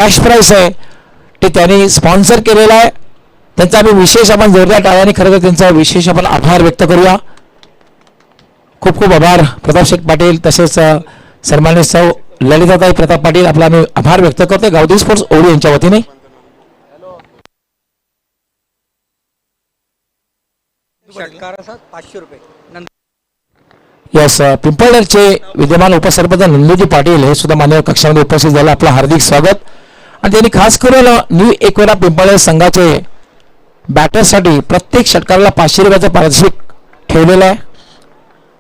Cash price आहे ते त्यांनी स्पॉन्सर केलेला आहे. त्यांचा आम्ही विशेष आपण जोरदार टाळ्याने खरं तर त्यांचा विशेष आपण आभार व्यक्त करूया. खूप खूप आभार प्रताप शेठ पाटील तसेच सन्माननीय सौ ललिताताई प्रताप पाटील आपला आम्ही आभार व्यक्त करतो गावदेवी स्पोर्ट्स ओळी यांच्या वतीने. यस पिंपळनेरचे विद्यमान उपसरपंच नंदूजी पाटील हे सुद्धा मान्य कक्षामध्ये उपस्थित झाले. आपलं हार्दिक स्वागत. आणि त्यांनी खास करून न्यू एकवेरा पिंपळनेर संघाचे बॅटरसाठी प्रत्येक षटकाराला 500 रुपयाचं पारितोषिक ठेवलेलं आहे.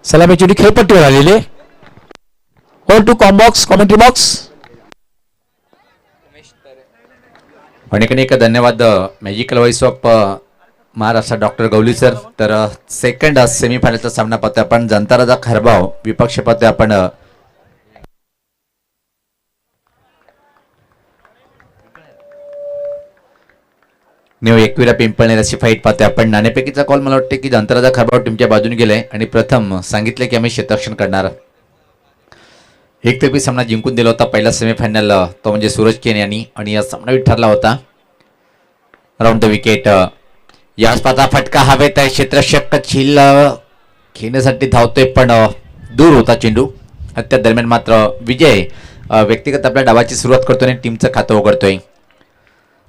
सलामीची उडी खेळपट्टीवर आलेली आहे. ओन टू कॉम्बॉक्स कॉमेंट्री बॉक्स. अनेक धन्यवाद magical voice of Maharashtra doctor Gawali sir. तर सेकंड सेमीफायनलचा सामना पाहतोय आपण. जनता राजा खरबाव विपक्ष पाहतोय आपण न्यू एकविरा पिंपळनेर अशी फाईट पाहतोय आपण. नाणेफेकीचा कॉल मला वाटतं की जनता राजा खरबाव टीमच्या बाजूने गेलाय आणि प्रथम सांगितलं की आम्ही क्षेत्ररक्षण करणार. एकतर्फी सामना जिंकून दिला होता पहिला सेमीफायनल तो म्हणजे सूरज केन यांनी आणि या सामना ठरला होता राऊंड द विकेट. याच पाता फटका हवेत आहे. क्षेत्ररक्षक झील खेळण्यासाठी धावतोय पण दूर होता चेंडू. त्या दरम्यान मात्र विजय व्यक्तिगत आपल्या डावाची सुरुवात करतोय आणि टीमचं खातं उघडतोय.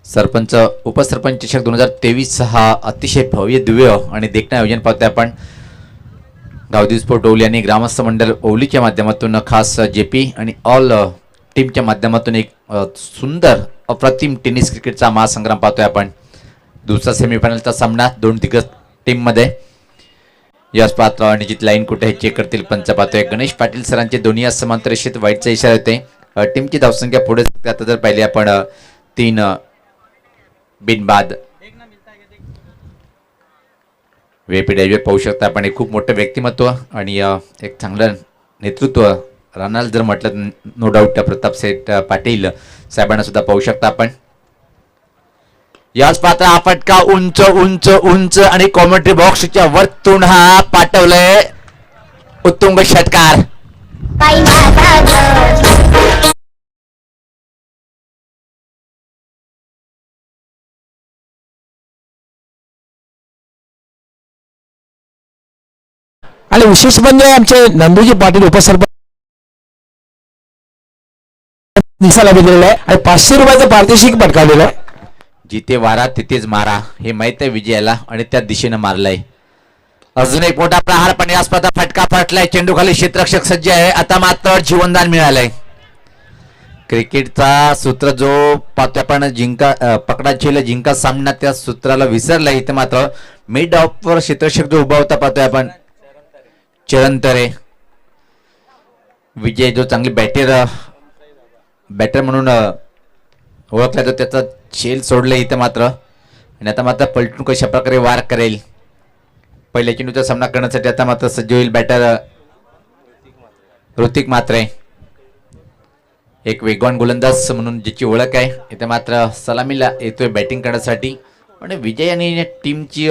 सरपंच उपसरपंच चषक 2023 हा अतिशय भव्य दिव्य आणि देखणं आयोजन पाहतोय आपण. गावदेवी स्पोर्ट ओवली आणि ग्रामस्थ मंडळ ओवलीच्या माध्यमातून खास जेपी आणि ऑल टीमच्या माध्यमातून एक सुंदर अप्रतिम टेनिस क्रिकेटचा महासंग्राम पाहतोय आपण. दुसरा सेमीफायनलचा सामना दोन दिग्गज टीममध्ये. यश पात्र आणि जित लाईन कुठे हे चेक करतील पंच पाहतोय. गणेश पाटील सरांचे दोन्ही समांतर रेषेत वाईटचा इशारा येते. टीमची धावसंख्या पुढे आता जर पाहिली आपण 3 बिनबाद. वेपीडे पाहू शकता आपण. एक खूप मोठं व्यक्तिमत्व आणि एक चांगलं नेतृत्व राहणार जर म्हटलं नो डाऊट प्रताप शेठ पाटील साहेबांना सुद्धा पाहू शकता आपण. याच पात्र हा फटका उंच उंच उंच आणि कॉमेंट्री बॉक्सच्या वरतून हा पाठवलंय उत्तुंग षटकार. आणि विशेष म्हणजे आमचे नंदूजी पाटील उपसरपंच दिसायला दिलेलं आहे आणि 500 रुपयाचं पारितोषिक पटकावलेलं आहे. जिथे वारा तिथेच मारा हे माहित आहे विजयाला आणि त्या दिशेनं मारलाय. अजून एक मोठा प्रहार पण या स्पर्धा फटका फटलाय. चेंडू खाली क्षेत्ररक्षक सज्ज आहे. आता मात्र जीवनदान मिळालंय. क्रिकेटचा सूत्र जो पाहतोय आपण पकडा झेल जिंका सामना त्या सूत्राला विसरलाय. इथे मात्र मिड ऑफ वर क्षेत्ररक्षक जो उभा होता पाहतोय आपण चरणतरे. विजय जो चांगली बॅटर म्हणून ओळखला तो त्याचा झेल सोडलं इथं मात्र. आणि आता मात्र पलटून कशा प्रकारे वार करेल पहिल्या चेंडूचा सामना करण्यासाठी आता मात्र सज्ज होईल बॅटर ऋतिक मात्रे. एक वेगवान गोलंदाज म्हणून ज्याची ओळख आहे इथे मात्र सलामीला येतोय बॅटिंग करण्यासाठी. आणि विजय आणि टीमची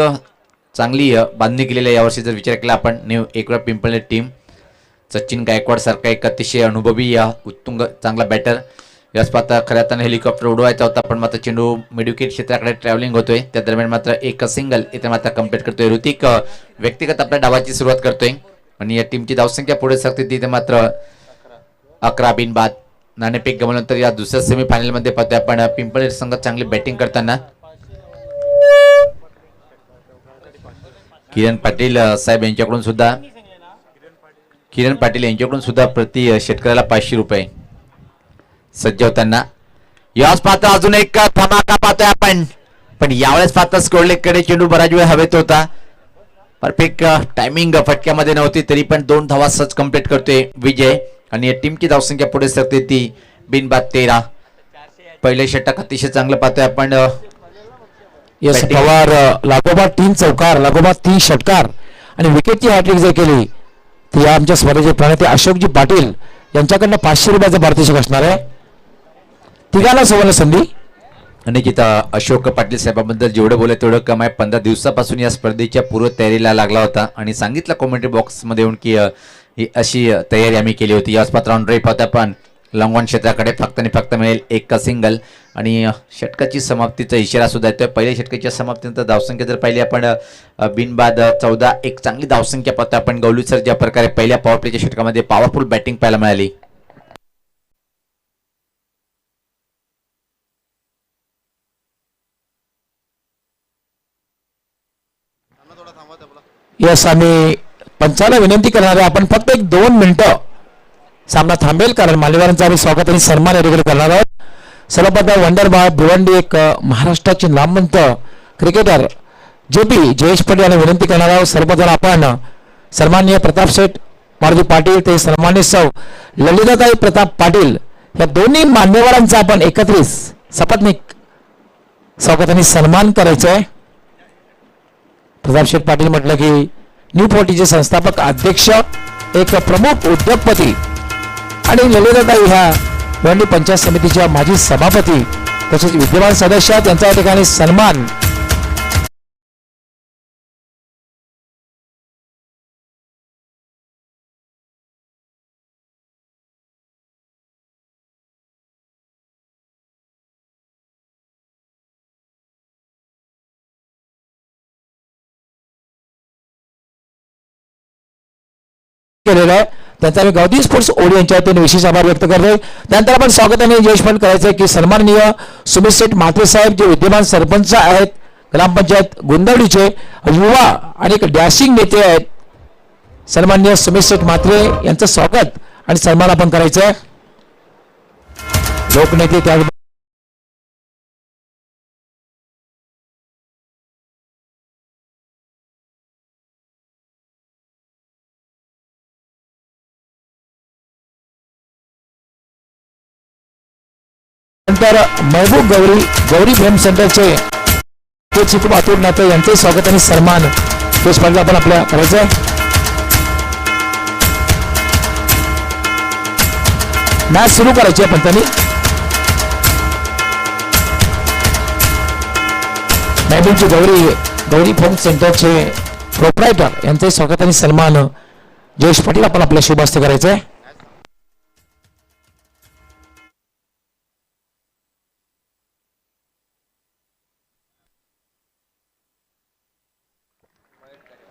चांगली बांधणी केलेली आहे यावर्षी जर विचार केला आपण. न्यू एकवेरा पिंपळनेर टीम सचिन गायकवाड सारखा एक अतिशय अनुभवी उत्तुंग चांगला बॅटर. याच पाहता खऱ्या अर्थाने हेलिकॉप्टर उडवायचा होता पण मात्र चेंडू मिडविकेट क्षेत्राकडे ट्रॅव्हलिंग होतोय. त्या दरम्यान मात्र एक सिंगल इथे मात्र कंप्लीट करतोय. ऋतिक व्यक्तिगत आपल्या डावाची सुरुवात करतोय आणि या टीमची धावसंख्या पुढे सरते तिथे मात्र 11 बिनबाद. नाणेफेक गमवल्यानंतर या दुसऱ्या सेमीफायनल मध्ये पाहतोय आपण पिंपळनेर संघ चांगली बॅटिंग करताना. किरण पाटील साहेब यांच्याकडून सुद्धा प्रति शेतकऱ्याला 500 रुपये सज्ज होताना. याच पात्र अजून एक धमाका पाहतोय आपण पण यावेळेस पात्र स्कोरलेकडे चेंडू बराच वेळ हवेत होता. परफेक्ट टायमिंग फटक्यामध्ये नव्हती तरी पण 2 धावा सहज कंप्लीट करतोय विजय. आणि या टीमची धावसंख्या पुढे सरते ती बिनबाद 13. पहिले षटक अतिशय चांगलं पाहतोय आपण. यस पवार लागोपाठ 3 चौकार लागोपाठ 3 षटकार आणि विकेटची हॅट्रिक जर केली तर या आमच्या स्पर्धेचे प्रणेते अशोकजी पाटील यांच्याकडनं 500 रुपयाचं पारितोषिक असणार आहे. तिघांना सुवर्ण संधी. आणि जिथं अशोक पाटील साहेबांबद्दल जेवढं बोलले तेवढं कम आहे. 15 दिवसापासून या स्पर्धेच्या पूर्व तयारीला लागला होता आणि सांगितलं कॉमेंट्री बॉक्समध्ये येऊन की ही अशी तयारी आम्ही केली होती. याच पात्र ऑन ड्राईव्ह पाहता पण लॉंग ऑन क्षेत्राकडे फक्त आणि फक्त मिळेल एक सिंगल आणि षटकाची समाप्तीचा इशारा सुद्धा येतोय. पहिल्या षटकाच्या समाप्तीनंतर धावसंख्या जर पाहिली आपण बिनबाद 14, एक चांगली धावसंख्या पाहतो आपण. गवळी सर ज्या प्रकारे पहिल्या पॉवर प्लेच्या षटकामध्ये पॉवरफुल बॅटिंग पाहायला मिळाली. यस, आम्ही पंचाला विनंती करणार आहे आपण फक्त एक 2 मिनिटं सामना थांबेल, कारण मान्यवरांचं आम्ही स्वागत आणि सन्मान या ठिकाणी करणार आहोत. सर्वप्रथम वंडर बाळ भिवंडी एक महाराष्ट्राचे नामवंत क्रिकेटर JP जयेश पटेल यांना विनंती करणार आहोत. सर्वप्रथम आपण सन्माननीय प्रताप शेठ मारुती पाटील ते सन्माननीय सौ ललिताताई प्रताप पाटील या दोन्ही मान्यवरांचा आपण एकत्रित सपत्नीक स्वागत आणि सन्मान करायचा आहे. प्रताप शेठ पाटील म्हटलं की न्यू फोर्टीचे संस्थापक अध्यक्ष, एक प्रमुख उद्योगपती आणि ललिताताई ह्या भिवंडी पंचायत समितीच्या माजी सभापती तसेच विद्यमान सदस्य, त्यांचा या ठिकाणी सन्मान केलेला आहे. त्यांचा मी गावठी स्पोर्ट्स ओडी यांच्या वतीने विशेष आभार व्यक्त करतोय. त्यानंतर आपण स्वागत आणि जयेश पण करायचं की सन्माननीय सुमित शेठ म्हात्रे साहेब जे विद्यमान सरपंच आहेत ग्रामपंचायत गुंदवडीचे, युवा आणि एक डॅशिंग नेते आहेत. सन्माननीय सुमित शेठ म्हात्रे यांचं स्वागत आणि सन्मान आपण करायचं आहे. लोकनेते त्या नंतर महबूब गौरी प्रेम सेंटरचे खूप आतुर नाते यांचे स्वागत आणि सन्मान ते स्पर्धा आपण आपल्या करायचं. मॅच सुरू करायची आहे पण त्यांनी महबूबची गौरी प्रेम सेंटरचे प्रोप्रायटर यांचे स्वागत आणि सन्मान जयेश पाटील आपण आपल्या शुभ हस्ते करायचं आहे.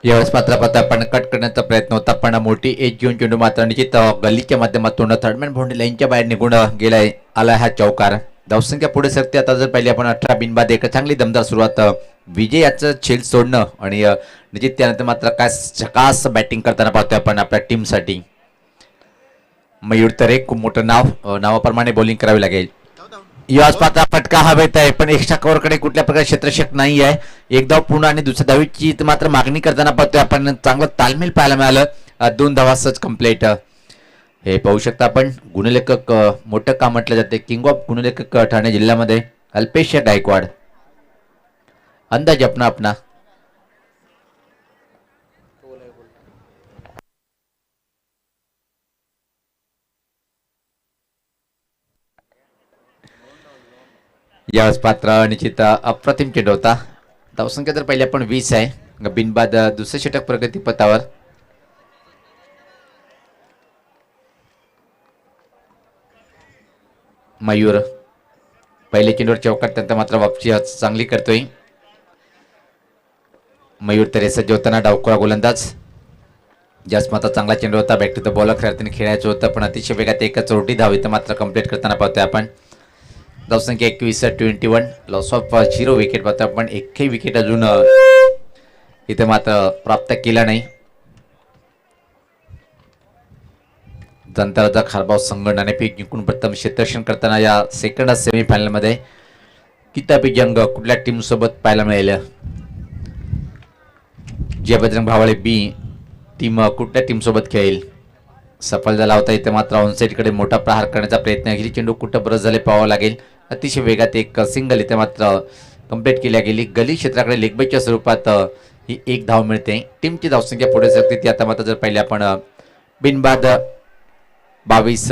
यावेळेस मात्र आपण कट करण्याचा प्रयत्न होता पण मोठी एज घेऊन चेंडू मात्र निश्चित गल्लीच्या माध्यमातून थर्डमॅन बाउंड्री लाईनच्या बाहेर निघून गेलाय. आला हा चौकार. धावसंख्या पुढे सरते. आता जर पाहिली आपण 18 बिनबाद, एक चांगली दमदार सुरुवात. विजय याचं छेल सोडणं आणि निश्चित त्यानंतर मात्र काय झकास बॅटिंग करताना पाहतोय आपण आपल्या टीमसाठी. मयूर तरे खूप मोठं नावाप्रमाणे बॉलिंग करावी लागेल. याच पात्र फटका हवेत आहे पण एक्स्ट्रा कव्हरकडे कुठल्या प्रकारे क्षेत्ररक्षक नाही आहे. एक धाव पूर्ण आणि दुसऱ्या धावीची मात्र मागणी करताना पाहतोय आपण. चांगलं तालमेल पाहायला मिळालं. 2 धावा सहज कंप्लीट. हे पाहू शकता आपण. गुणलेखक मोठं काम म्हटलं जाते. किंग ऑफ गुणलेखक ठाणे जिल्ह्यामध्ये अल्पेश गायकवाड. अंदाज अपना यावेळेस पात्र निश्चित अप्रतिम चेंडू होता. धावसंख्या तर पहिले आपण 20 आहे. बिनबाद दुसरे षटक प्रगती पथावर. मयूर पहिले चेंडूवर चौकार त्यानंतर मात्र वापसी चांगली करतोय. मयूर तरे सज्ज होताना डावखोरा गोलंदाज. जास्त मात्र चांगला चेंडू होता. बॅक टू द बॉलर खेळाडूने खेळायचं होतं पण अतिशय वेगात एक चोरटी धाव इथं मात्र कंप्लीट करताना पाहतोय आपण. धावसंख्या 21 लॉस ऑफ 0 विकेट पाहतो आपण. एकही विकेट अजून इथे मात्र प्राप्त केला नाही. जनताचा खारबाव संघ नाणेफेक जिंकून प्रथम क्षेत्ररक्षण करताना या सेकंड सेमीफायनल मध्ये किताबी जंग कुठल्या टीम सोबत पाहायला मिळेल. जे बजरंग भावाळे बी टीम कुठल्या टीम सोबत खेळेल. सफल झाला होता. इथे मात्र ऑनसाईडकडे मोठा प्रहार करण्याचा प्रयत्न. ही चेंडू कुठं बरं झाले पाहावं लागेल. अतिशय वेगात एक सिंगल इथे मात्र कंप्लीट केल्या गेली. गली क्षेत्राकडे लेगबायच्या स्वरूपात ही एक धाव मिळते. टीमची धावसंख्या पुढे सरते. ती आता मात्र जर पाहिले आपण बिनबाद 22.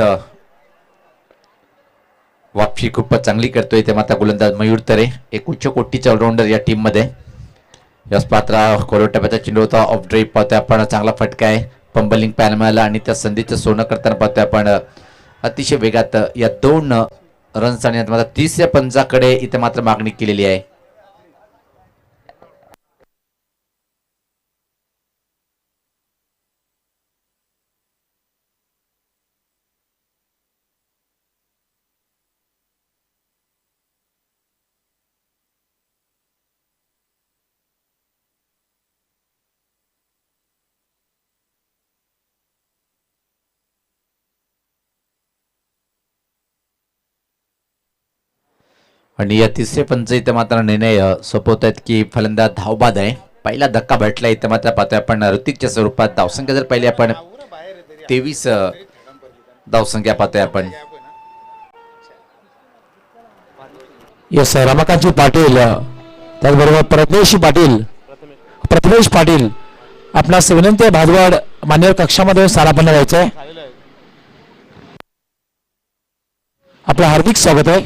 वापसी खूपच चांगली करतोय. इथे मात्र गोलंदाज मयूर तरे एक उच्च कोटीचा ऑलराऊंडर या टीम मध्ये. याच पात्र कोरोट टप्प्याचा चेंडू होता. ऑफ ड्राईव्ह पाहतोय आपण. चांगला फटका आहे. पंबलिंग पाहायला मिळाला आणि त्या संधीचं सोनं करताना पाहतोय आपण. अतिशय वेगात या 2 रन्स आणि मात्र 30 पंचाकडे इथे मात्र मागणी केलेली आहे. आणि या 3रे पंच इथे मात्र निर्णय सोपवत आहेत की फलंदाज धावबाद आहे. पहिला धक्का भेटला इथे मात्र पाहतोय आपण ऋतिकच्या स्वरूपात. धावसंख्या जर पाहिली आपण 23 धावसंख्या पाहतोय आपण. यस रमाकांतजी पाटील त्याचबरोबर प्रथमेश पाटील आपणास विनंती आहे भादवाड मान्यवर कक्षामध्ये स्थानापन्न व्हायचंय. आपलं हार्दिक स्वागत आहे.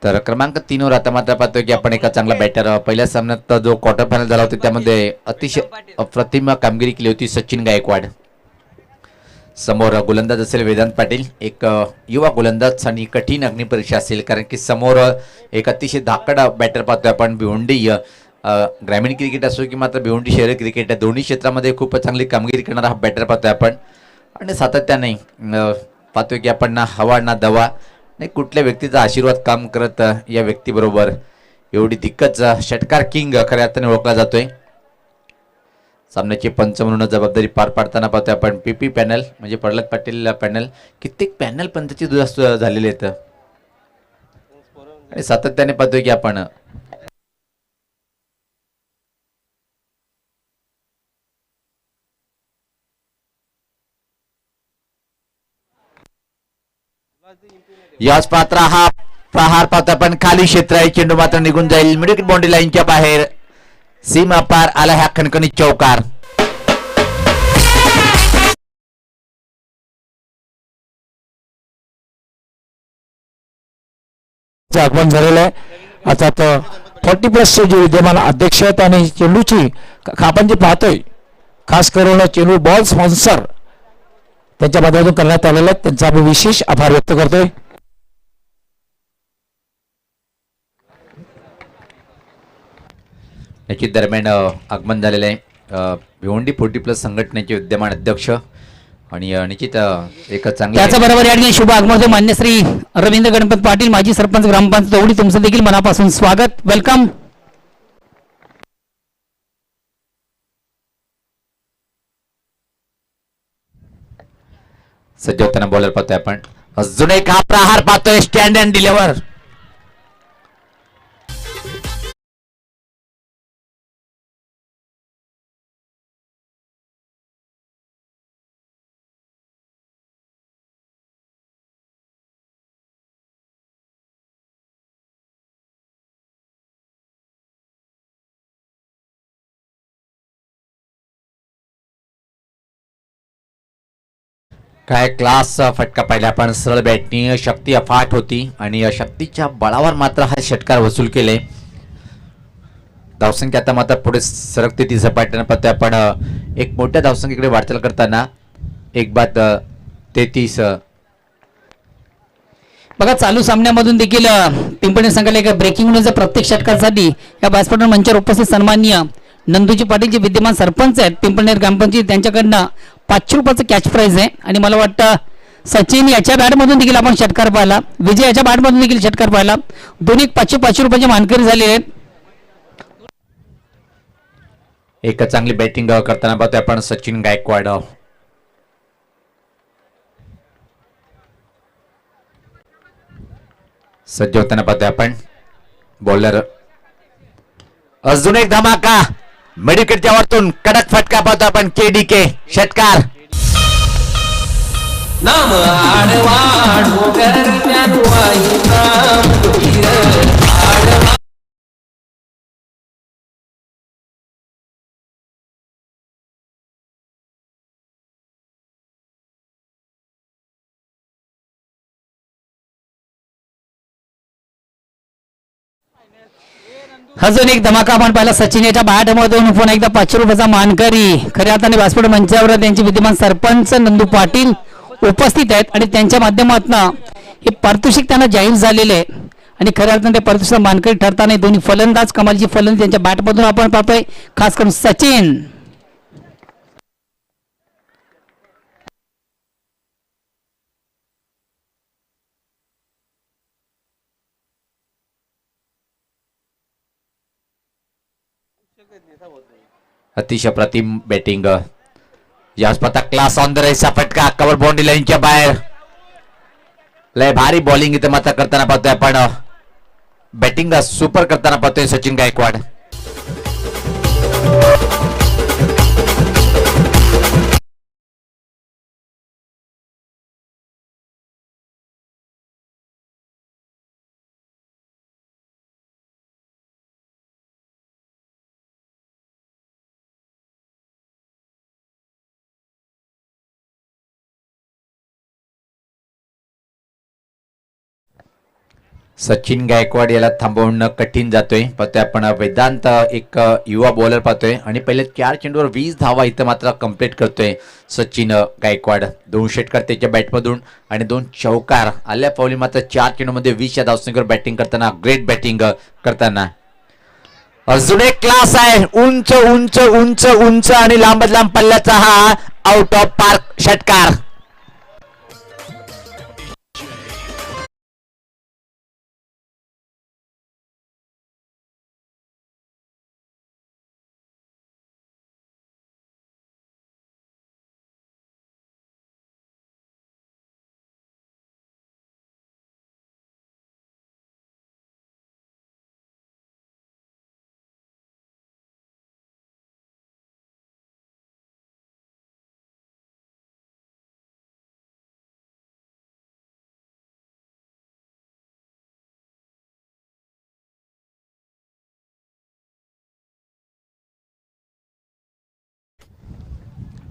तर क्रमांक 3 वर आता मात्र पाहतोय की आपण एका चांगला बॅटर पहिल्या सामन्यात जो क्वार्टर फायनल झाला होता त्यामध्ये अतिशय अप्रतिम कामगिरी केली होती सचिन गायकवाड. समोर गोलंदाज असेल वेदांत पाटील, एक युवा गोलंदाज आणि कठीण अग्निपरीक्षा असेल कारण की समोर एक अतिशय धाकड बॅटर पाहतोय आपण. भिवंडी ग्रामीण क्रिकेट असो की मात्र भिवंडी शहरी क्रिकेट दोन्ही क्षेत्रामध्ये खूप चांगली कामगिरी करणारा हा बॅटर पाहतोय आपण. आणि सातत्याने पाहतोय की आपण ना हवा ना दवा नाही कुठल्या व्यक्तीचा आशीर्वाद काम करत या व्यक्तीबरोबर एवढी दिग्गज षटकार किंग खऱ्या अर्थाने ओळखला जातोय. सामन्याचे पंच म्हणून जबाबदारी पार पाडताना पाहतोय आपण पीपी पॅनल म्हणजे प्रल्हाद पाटील पॅनल. कित्येक पॅनल पंचाची दुरुस्त झालेले आहेत आणि सातत्याने पाहतोय की आपण याच पात्र हा प्रहार पाहतो आपण. खाली क्षेत्र आहे, चेंडू मात्र निघून जाईल मिडविकेट बाउंड्री लाईनच्या बाहेर. सीमा पार आला ह्या खणखणीत चौकार. आगमन झालेलं आहे. आता 40+ जे विद्यमान अध्यक्ष आहेत आणि चेंडूची आपण जे पाहतोय खास करून चेंडू बॉल स्पॉन्सर त्यांच्या माध्यमातून करण्यात आलेलं आहे त्यांचा आम्ही विशेष आभार व्यक्त करतोय. याची दरम्यान आगमन झालेलं आहे भिवंडी 40+ संघटनेचे विद्यमान अध्यक्ष आणि निश्चित एक चांगला त्याचबरोबर या ठिकाणी शुभ आगमन मान्य श्री रवींद्र गणपत पाटील माजी सरपंच ग्रामपंचायत दौंडी तुमचं देखील मनापासून स्वागत वेलकम. सज्ज होताना बॉलर पाहतोय आपण. अजून एक हा प्रहार पाहतोय स्टँड अँड डिलिव्हर. काय क्लास फटका पाहिला आपण. सरळ बॅटनी शक्ती अफाट होती आणि शक्तीच्या बळावर मात्र हा षटकार वसूल केले. धावसंख्या आता मात्र पुढे सरकते ती झपाट्यानं पाहतोय आपण. एक मोठ्या धावसंख्येकडे वाटचाल करताना 1-33. बघा चालू सामन्यामधून देखील पिंपळणे संघाला एका ब्रेकिंग न्यूजच्या प्रत्येक षटकासाठी या व्यासपीठ मंचावर उपस्थित सन्माननीय नंदूजी पाटील जे विद्यमान सरपंच आहेत पिंपळनेर ग्रामपंचायत त्यांच्याकडनं 500 रुपयाचं कॅच प्राइज आहे. आणि मला वाटतं सचिन याच्या बॅटमधून देखील आपण षटकार पाहिला, विजय याच्या बॅटमधून देखील षटकार पाहिला. दोन्ही 500 रुपयाचे मानकरी झालेले आहेत. एक चांगली बॅटिंग करताना पाहतोय आपण सचिन गायकवाड. सज्ज होताना पाहतोय आपण. बॉलर अजून एक धमाका मेडिकेटच्या वरतून कडक फटका पाहतो आपण. KDK षटकार. नाम आडवा डोंगर अजून एक धमाका आपण पाहिला सचिन याच्या बॅटमधून पुन्हा एकदा 500 रुपयाचा मानकरी. खऱ्या अर्थाने व्यासपीठ मंचावर त्यांचे विद्यमान सरपंच नंदू पाटील उपस्थित आहेत आणि त्यांच्या माध्यमातून हे पारितोषिक त्यांना जाहीर झालेले आहे आणि खऱ्या अर्थाने ते पारितोषिक मानकरी ठरताना दोन्ही फलंदाज कमालची फलंदाज त्यांच्या बॅटमधून आपण पाहतोय. खास करून सचिन अतिशय प्रतिम बॅटिंग. याच पता क्लास ऑन द रेसचा फटका कव्हर बाउंड्री लाईनच्या बाहेर. लय भारी बॉलिंग इथे मात्र करताना पाहतोय आपण. बॅटिंग सुपर करताना पाहतोय सचिन गायकवाड. सचिन गायकवाड याला थांबवणं कठीण जातोय. पाहतोय आपण वेदांत एक युवा बॉलर पाहतोय आणि पहिले 4 चेंडूवर 20 धावा इथं मात्र कंप्लीट करतोय सचिन गायकवाड. 2 षटकार त्याच्या बॅटमधून आणि 2 चौकार आल्या पावली मात्र 4 चेंडूमध्ये 20 या धावसंख्येवर बॅटिंग करताना ग्रेट बॅटिंग करताना. अजून एक क्लास आहे. उंच उंच उंच उंच आणि लांब लांब पल्ल्याचा हा आउट ऑफ पार्क षटकार.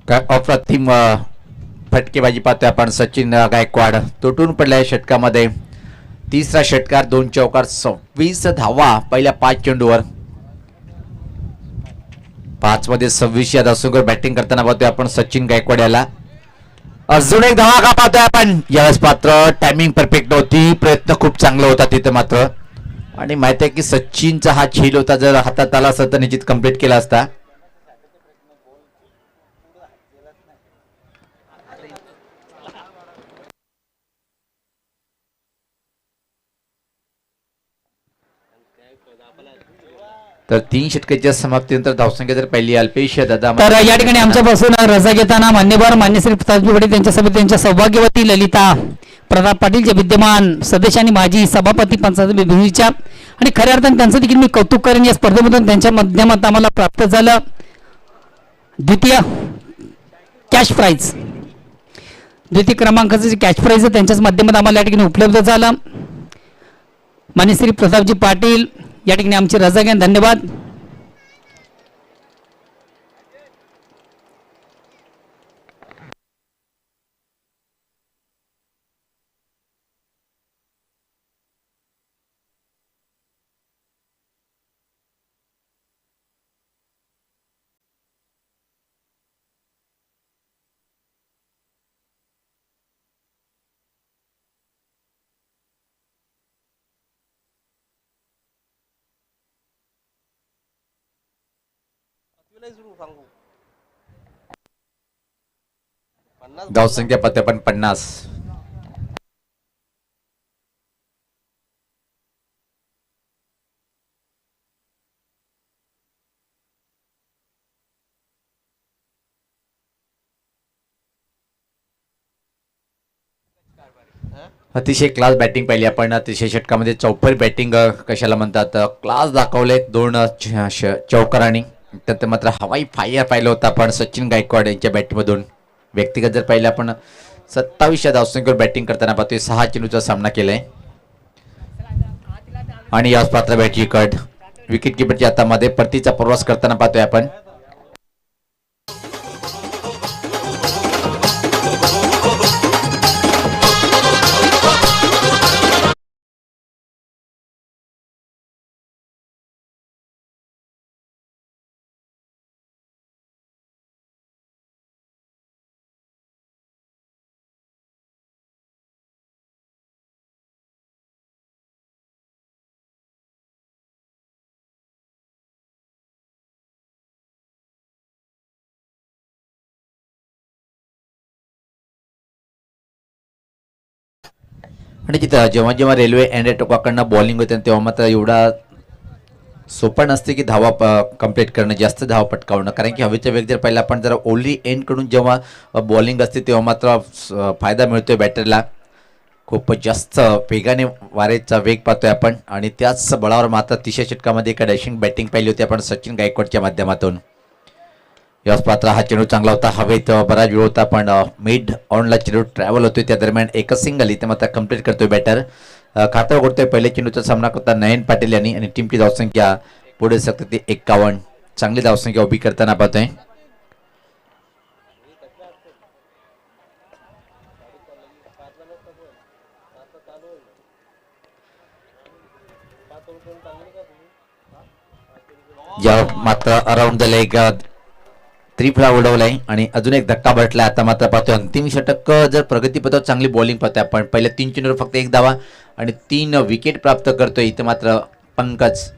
काय अप्रतिम फटकेबाजी पाहतोय आपण. सचिन गायकवाड तुटून पडल्या षटकामध्ये. 3रा षटकार 2 चौकार 26 धावा पहिल्या 5 चेंडूवर. 5 मध्ये 26 या धावसंख्येवर बॅटिंग करताना पाहतोय आपण सचिन गायकवाड याला. अजून एक धमाका पाहतोय आपण. यावेळेस मात्र टायमिंग परफेक्ट नव्हती. प्रयत्न खूप चांगला होता तिथे मात्र आणि माहिती आहे की सचिनचा हा झेल होता. जर हातात आला असता तर निश्चित कंप्लीट केला असता. तर 3 षटकाच्या समाप्तीनंतर धावसंख्या जर पहिली अल्पेश दादा. तर या ठिकाणी आमच्यापासून रजा घेताना मान्यवर मान्यश्री प्रतापजी वडे त्यांच्यासोबत त्यांच्या सौभाग्यवती ललिता प्रताप पाटील जे विद्यमान सदस्य आणि माजी सभापती पंचायत समितीच्या आणि खऱ्या अर्थाने त्यांचं देखील मी कौतुक करेन. या स्पर्धेमधून त्यांच्या माध्यमात आम्हाला प्राप्त झालं द्वितीय कॅश प्राइज. द्वितीय क्रमांकाचं जे कॅश प्राइज आहे त्यांच्याच माध्यमात आम्हाला या ठिकाणी उपलब्ध झालं. मान्यश्री प्रतापजी पाटील या ठिकाणी आमची रजा घ्या. धन्यवाद. धावसंख्या पत्ते पण 50. अतिशय क्लास बॅटिंग पाहिली आपण. अतिशय षटकामध्ये चौफेर बॅटिंग कशाला म्हणतात, क्लास दाखवले 2 चौकारांनी. त्यात मात्र हवाई फायर पाहिलं होतं आपण सचिन गायकवाड यांच्या बॅटमधून. व्यक्तिगत जर पाहिलं आपण 27 धावसंख्येवर बॅटिंग करताना पाहतोय. 6 चेंडूचा सामना केलाय आणि याच पात्र बॅटची कट विकेट किपरच्या हातामध्ये परतीचा प्रवास करताना पाहतोय आपण. आणि तिथं जेव्हा जेव्हा रेल्वे अँड टोकाकडनं बॉलिंग होते तेव्हा मात्र एवढा सोपं नसते की धावा कंप्लीट करणं, जास्त धावा पटकावणं. कारण की हवेचा वेग जर पाहिला आपण जरा ओनली एंडकडून जेव्हा बॉलिंग असते तेव्हा मात्र फायदा मिळतोय बॅटरला. खूप जास्त वेगाने वारेचा वेग पाहतोय आपण आणि त्याच बळावर मात्र 30 षटकामध्ये एका डॅशिंग बॅटिंग पाहिली होती आपण सचिन गायकवाडच्या माध्यमातून. याच पात्र हा चेंडू चांगला होता, हवेत बराच वेळ होता पण मिड ऑनला चेंडू ट्रॅव्हल होतोय. त्या दरम्यान एकच सिंगल इथे मात्र कंप्लीट करतोय बॅटर. खातं करतोय. पहिले चेंडूचा सामना करता नयन पाटील यांनी आणि टीमची धावसंख्या पुढे सकते ती 51. चांगली धावसंख्या उभी करताना पाहतोय. या मात्र अराउंड द लेग त्रिफळा उडवलाय आणि अजून एक धक्का बसलाय. आता मात्र पाहतोय अंतिम षटक जर प्रगतीपथावर चांगली बॉलिंग पाहतोय आपण. पहिल्या 3 चेंडूवर फक्त 1 धावा आणि 3 विकेट प्राप्त करतोय इथे मात्र पंकज.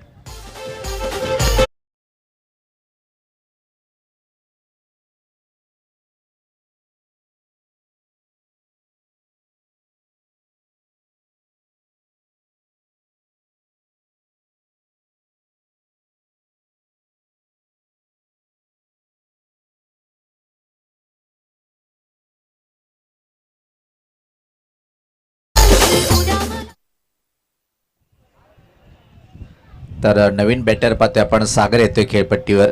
तर नवीन बॅटर पाहतोय आपण सागर येतोय खेळपट्टीवर.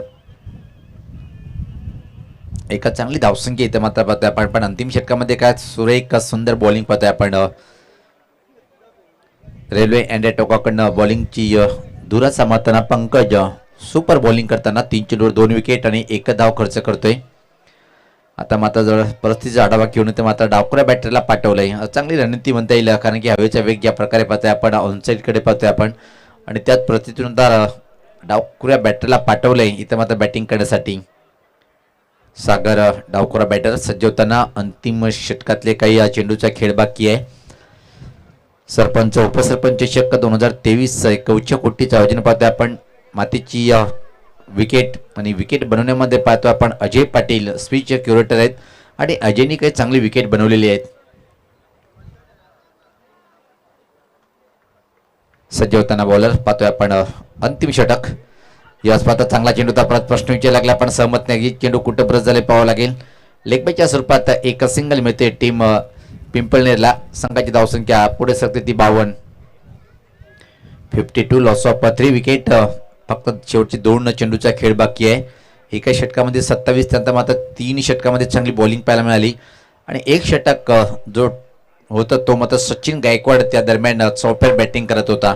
एका चांगली धावसंख्या इथे मात्र पाहतोय आपण. पण अंतिम षटकामध्ये काय सुरेख सुंदर बॉलिंग पाहतोय आपण. रेल्वे अँड टोकाकडनं बॉलिंगची धुरा सांभाळताना पंकज सुपर बॉलिंग करताना 3 चेंडूवर 2 विकेट आणि 1 धाव खर्च करतोय. आता मात्र जवळ परिस्थितीचा आढावा घेऊन ते मात्र डावखुऱ्या बॅटरला पाठवलंय. चांगली रणनीती म्हणता येईल कारण की हवेचा वेग ज्या प्रकारे पाहतोय आपण ऑनसाईडकडे पाहतोय आपण आणि त्याच प्रतिनुसार डावखुऱ्या बॅटरला पाठवलंय इथं मात्र बॅटिंग करण्यासाठी. सागर डावखुरा बॅटर सज्ज होताना अंतिम षटकातले काही चेंडूचा खेळ बाकी आहे. सरपंच उपसरपंच चषक 2023 एक उच्च कोटीचं आयोजन पाहतोय आपण. मातीची विकेट आणि विकेट बनवण्यामध्ये पाहतो आपण अजय पाटील स्विच क्युरेटर आहेत आणि अजयनी काही चांगली विकेट बनवलेली आहेत. सज्ज होताना बॉलर पाहतोय आपण अंतिम षटक. याच पाहता चांगला चेंडूचा परत प्रश्न विचार लागला पण सहमत नाही. चेंडू कुठं ब्रश झाले पाहावं लागेल. लेगबायच्या स्वरूपात एक सिंगल मिळते टीम पिंपळनेरला. संघाची धावसंख्या पुढे सरकते ती 52. 52 लॉस ऑफ 3 विकेट. फक्त शेवटचे 2 चेंडूचा खेळ बाकी आहे. एका षटकामध्ये 27 त्यानंतर मात्र 3 षटकामध्ये चांगली बॉलिंग पाहायला मिळाली आणि एक षटक जो होता तो मात्र सचिन गायकवाड त्या दरम्यान चौफेर बॅटिंग करत होता.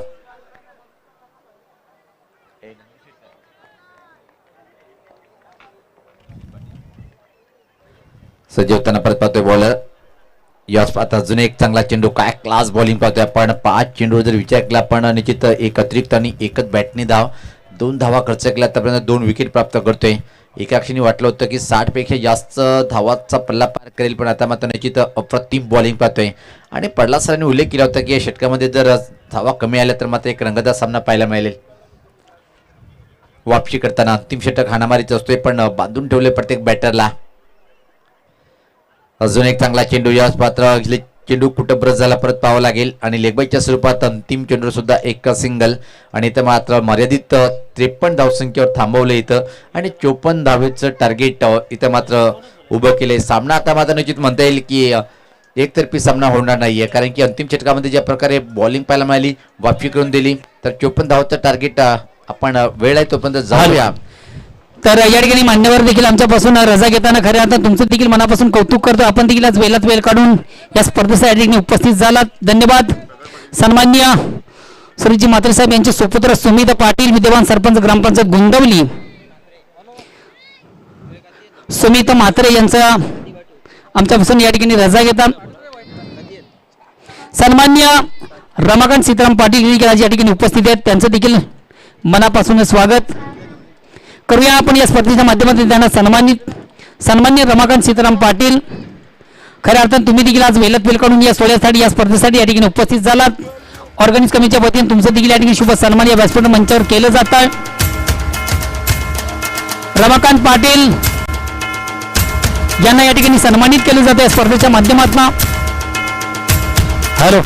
सज्ज होताना परत पाहतोय बॉलर. याच आता अजून एक चांगला चेंडू. काय क्लास बॉलिंग पाहतोय आपण. 5 चेंडू जर विचार केला आपण निश्चित एक अतिरिक्त आणि एकच बॅटनी धाव 2 धावा खर्च केला आतापर्यंत 2 विकेट प्राप्त करतोय. एका क्षणी वाटलं होतं की 60 पेक्षा जास्त धावाचा पल्ला पार करेल पण आता मात्र निश्चित अप्रतिम बॉलिंग पाहतोय. आणि पडला सरांनी उल्लेख केला होता की या षटकामध्ये जर धावा कमी आल्या तर मात्र एक रंगतदार सामना पाहायला मिळेल. वापसी करताना अंतिम षटक हाणामारीच असतोय पण बांधून ठेवले प्रत्येक बॅटरला. अजून एक चांगला चेंडू. याच पात्र चेंडू कुठं ब्रश झाला परत पाहावं लागेल आणि लेगबाईच्या स्वरूपात अंतिम चेंडू सुद्धा एक सिंगल आणि इथं मात्र मर्यादित 53 धावसंख्येवर थांबवलं इथं आणि 54 धावेचं टार्गेट इथं मात्र उभं केलंय. सामना आता मात्र निश्चित म्हणता येईल की एकतर्फी सामना होणार नाहीये, कारण की अंतिम षटकामध्ये ज्या प्रकारे बॉलिंग पाहायला मिळाली, वापी करून दिली, तर 54 धावांचं टार्गेट आपण वेळ आहे तोपर्यंत जाऊया. तर या ठिकाणी मान्यवर देखील आमच्यापासून रजा घेताना खरं आता तुमचं देखील मनापासून कौतुक करतो. आपण देखील आज वेळात वेळ काढून या स्पर्धेसाठी या ठिकाणी उपस्थित झालात. धन्यवाद. सन्माननीय श्रीजी म्हात्रे साहेब यांचे सुपुत्र सुमित पाटील, विद्यमान सरपंच ग्रामपंचायत गुंदवली, सुमित म्हात्रे यांचा आमच्यापासून या ठिकाणी रजा घेतात. सन्माननीय रमाकांत सीताराम पाटील देखील आज या ठिकाणी उपस्थित आहेत, त्यांचं देखील मनापासून स्वागत करूया आपण या स्पर्धेच्या माध्यमातून. त्यांना सन्माननीय रमाकांत सीताराम पाटील, खऱ्या अर्थानं तुम्ही देखील आज वेळात वेळ काढून या सोहळ्यासाठी या स्पर्धेसाठी या ठिकाणी उपस्थित झालात. ऑर्गनाइज कमिटीच्या वतीने तुमचं देखील या ठिकाणी शुभ सन्मान या व्यासपीठ मंचावर केलं जात आहे. रमाकांत पाटील यांना या ठिकाणी सन्मानित केलं जातं या स्पर्धेच्या माध्यमातून. हॅलो.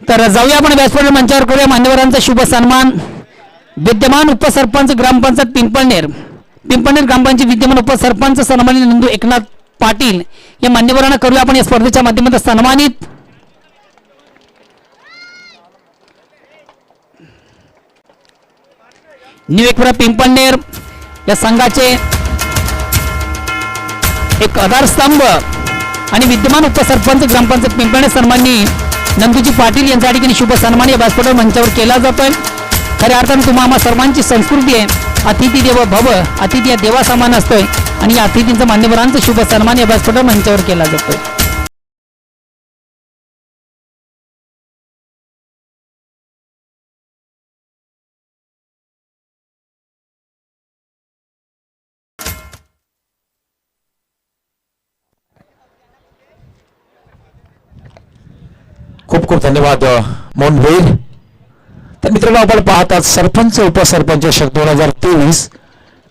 तर जाऊया आपण व्यासपीठ मंचावर करूया मान्यवरांचा शुभ सन्मान. विद्यमान उपसरपंच ग्रामपंचायत पिंपळनेर ग्रामपंचायत विद्यमान उपसरपंच सन्मानित नंदू एकनाथ पाटील या मान्यवरांना करूया आपण या स्पर्धेच्या माध्यमातून सन्मानित. न्यू एकपुरा पिंपळनेर या संघाचे एक आधारस्तंभ आणि विद्यमान उपसरपंच ग्रामपंचायत पिंपळनेर सन्मानित नंदूजी पाटील यांच्या ठिकाणी शुभ सन्मान या व्यासपीठावर मंचावर केला जातोय. खऱ्या अर्थानं तुम्हा सर्वांची संस्कृती आहे, अतिथी देव भव, अतिथी या देवा समान असतोय आणि या अतिथींचा मान्यवरांचा शुभ सन्मान या व्यासपीठावर मंचावर केला जातोय. खूप खूप धन्यवाद मोहन भोईर. तर मित्रांनो, आपण पाहतात सरपंच उपसरपंच षटक 2023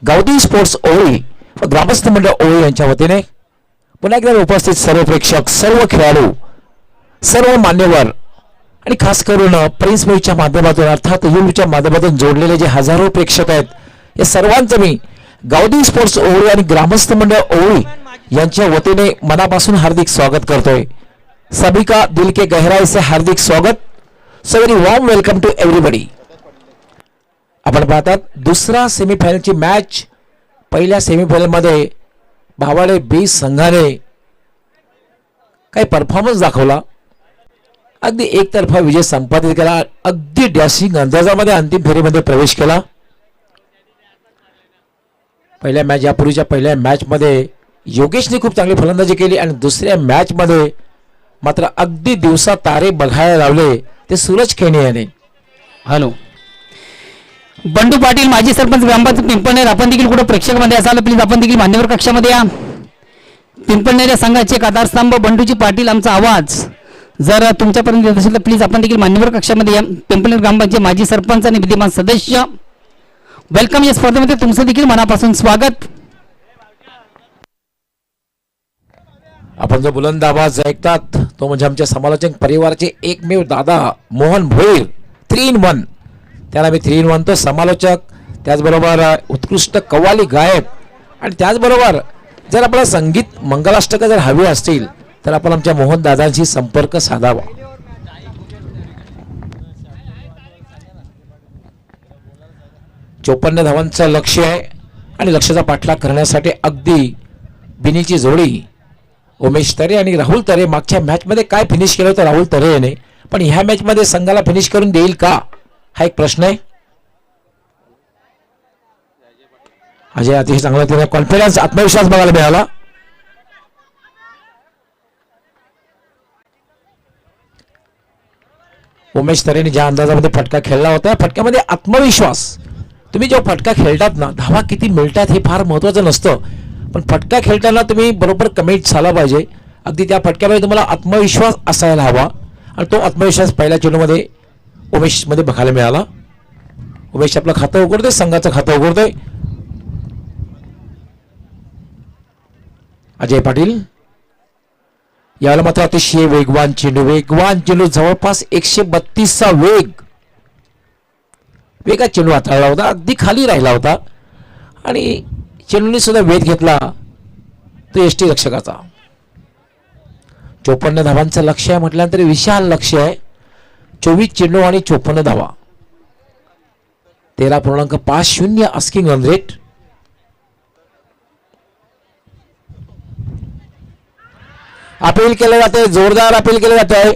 गावठी स्पोर्ट्स ओळी व ग्रामस्थ मंडळ ओळी यांच्या वतीने पुन्हा एकदा उपस्थित सर्व प्रेक्षक, सर्व खेळाडू, सर्व मान्यवर आणि खास करून प्रिन्स मूवीच्या माध्यमातून अर्थात युट्यूबच्या माध्यमातून जोडलेले जे हजारो प्रेक्षक आहेत, या सर्वांचं मी गावठी स्पोर्ट्स ओळी आणि ग्रामस्थ मंडळ ओळी यांच्या वतीने मनापासून हार्दिक स्वागत करतोय. सभी का दिल के गहराई से हार्दिक स्वागत. So very warm welcome to everybody. आपण पाहतात दुसरा सेमीफायनलची मॅच. पहिल्या सेमीफायनल मध्ये भावाडे बी संघाने काही परफॉर्मन्स दाखवला, अगदी एकतर्फा विजय संपादित केला, अगदी डॅशिंग अंदाजामध्ये अंतिम फेरीमध्ये प्रवेश केला. पहिल्या मॅच यापूर्वीच्या पहिल्या मॅच मध्ये योगेशने खूप चांगली फलंदाजी केली आणि दुसऱ्या मॅच मध्ये मात्र अगदी दिवसा तारे बघायला लावले ते सूरज खेणे याने. हॅलो. बंडू पाटील माजी सरपंच ग्रामपंचायत पिंपळनेर, आपण देखील कुठे प्रेक्षकामध्ये असाल प्लीज आपण देखील मान्यवर कक्षामध्ये या. पिंपळनेर या संघाचे एक आधारस्तंभ बंडूजी पाटील, आमचा आवाज जर तुमच्यापर्यंत येत असेल तर प्लीज आपण देखील मान्यवर कक्षामध्ये या. पिंपळनेर ग्रामपंचायत माजी सरपंच आणि विद्यमान सदस्य, वेलकम. या स्पर्धेमध्ये तुमचं देखील मनापासून स्वागत. आपण जो बुलंद आवाज ऐकतात तो म्हणजे आमच्या समालोचक परिवाराचे एकमेव दादा मोहन भोईर. 3-in-1 त्याला मी 3-in-1 तो समालोचक, त्याचबरोबर उत्कृष्ट कव्वाली गायक आणि त्याचबरोबर जर आपल्याला संगीत मंगलाष्टक जर हवी असतील तर आपण आमच्या मोहन दादांशी संपर्क साधावा. चोपन्न धावांचं लक्ष्य आहे आणि लक्ष्याचा पाठलाग करण्यासाठी अगदी बिनीची जोडी उमेश तरे आणि राहुल तरे मागच्या मॅचमध्ये काय फिनिश केलं होतं राहुल तरे याने, पण ह्या मॅचमध्ये संघाला फिनिश करून देईल का हा एक प्रश्न आहे. अजय अतिशय चांगला त्याला कॉन्फिडन्स आत्मविश्वास बघायला मिळाला. उमेश तरेने ज्या अंदाजामध्ये फटका खेळला होता फटक्यामध्ये आत्मविश्वास. तुम्ही जो फटका खेळतात ना धावा किती मिळतात हे फार महत्वाचं नसतं, पण फटका खेळताना तुम्ही बरोबर कमिट झाला पाहिजे. अगदी त्या फटक्यामध्ये तुम्हाला आत्मविश्वास असायला हवा आणि तो आत्मविश्वास पहिल्या चेंडूमध्ये उमेशमध्ये बघायला मिळाला. उमेश आपलं खातं उघडतोय, संघाचं खातं उघडतोय. अजय पाटील याला मात्र अतिशय वेगवान चेंडू जवळपास 132चा वेगात चेंडू हाताळला होता, अगदी खाली राहिला होता आणि चेंडूने सुद्धा वेध घेतला तो यष्टी रक्षकाचा. 54 धावांचं लक्ष आहे म्हटल्यानंतर विशाल लक्ष आहे. 24 चेंडू आणि 54 धावा, 13.50 आस्किंग रन रेट. अपील केलं जाते, जोरदार अपील केलं जात आहे.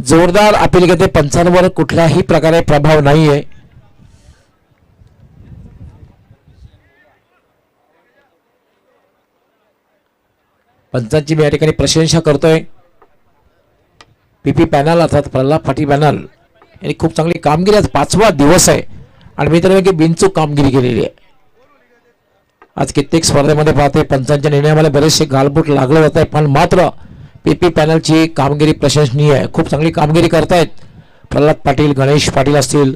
जोरदार अपील घेते. पंचांवर कुठल्याही प्रकारे प्रभाव नाहीये. पंचांची मी या ठिकाणी प्रशंसा करतोय. पीपी पॅनल अर्थात प्रल्हाद पाटील पॅनल यांनी खूप चांगली कामगिरी, आज 5वा दिवस आहे आणि मी तर बिनचूक कामगिरी केलेली आहे. आज कित्येक स्पर्धेमध्ये पाहते पंचांच्या निर्णयामध्ये बरेचसे गालबोट लागले जात आहे, पण मात्र पीपी पॅनलची कामगिरी प्रशंसनीय आहे. खूप चांगली कामगिरी करतायत. प्रल्हाद पाटील, गणेश पाटील असतील,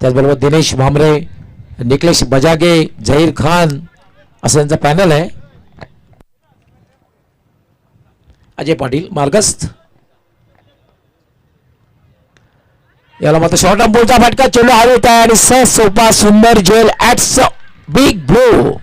त्याचबरोबर दिनेश भामरे, निकलेश बजागे, झहीर खान असं त्यांचा पॅनल आहे. अजय पाटील मार्गस्थ, याला मात्र शॉर्ट ऑफ बॉलचा फटका, चेंडू हवेत आहे आणि सहज सोपा सुंदर जेल ऍट्स बिग ब्लो.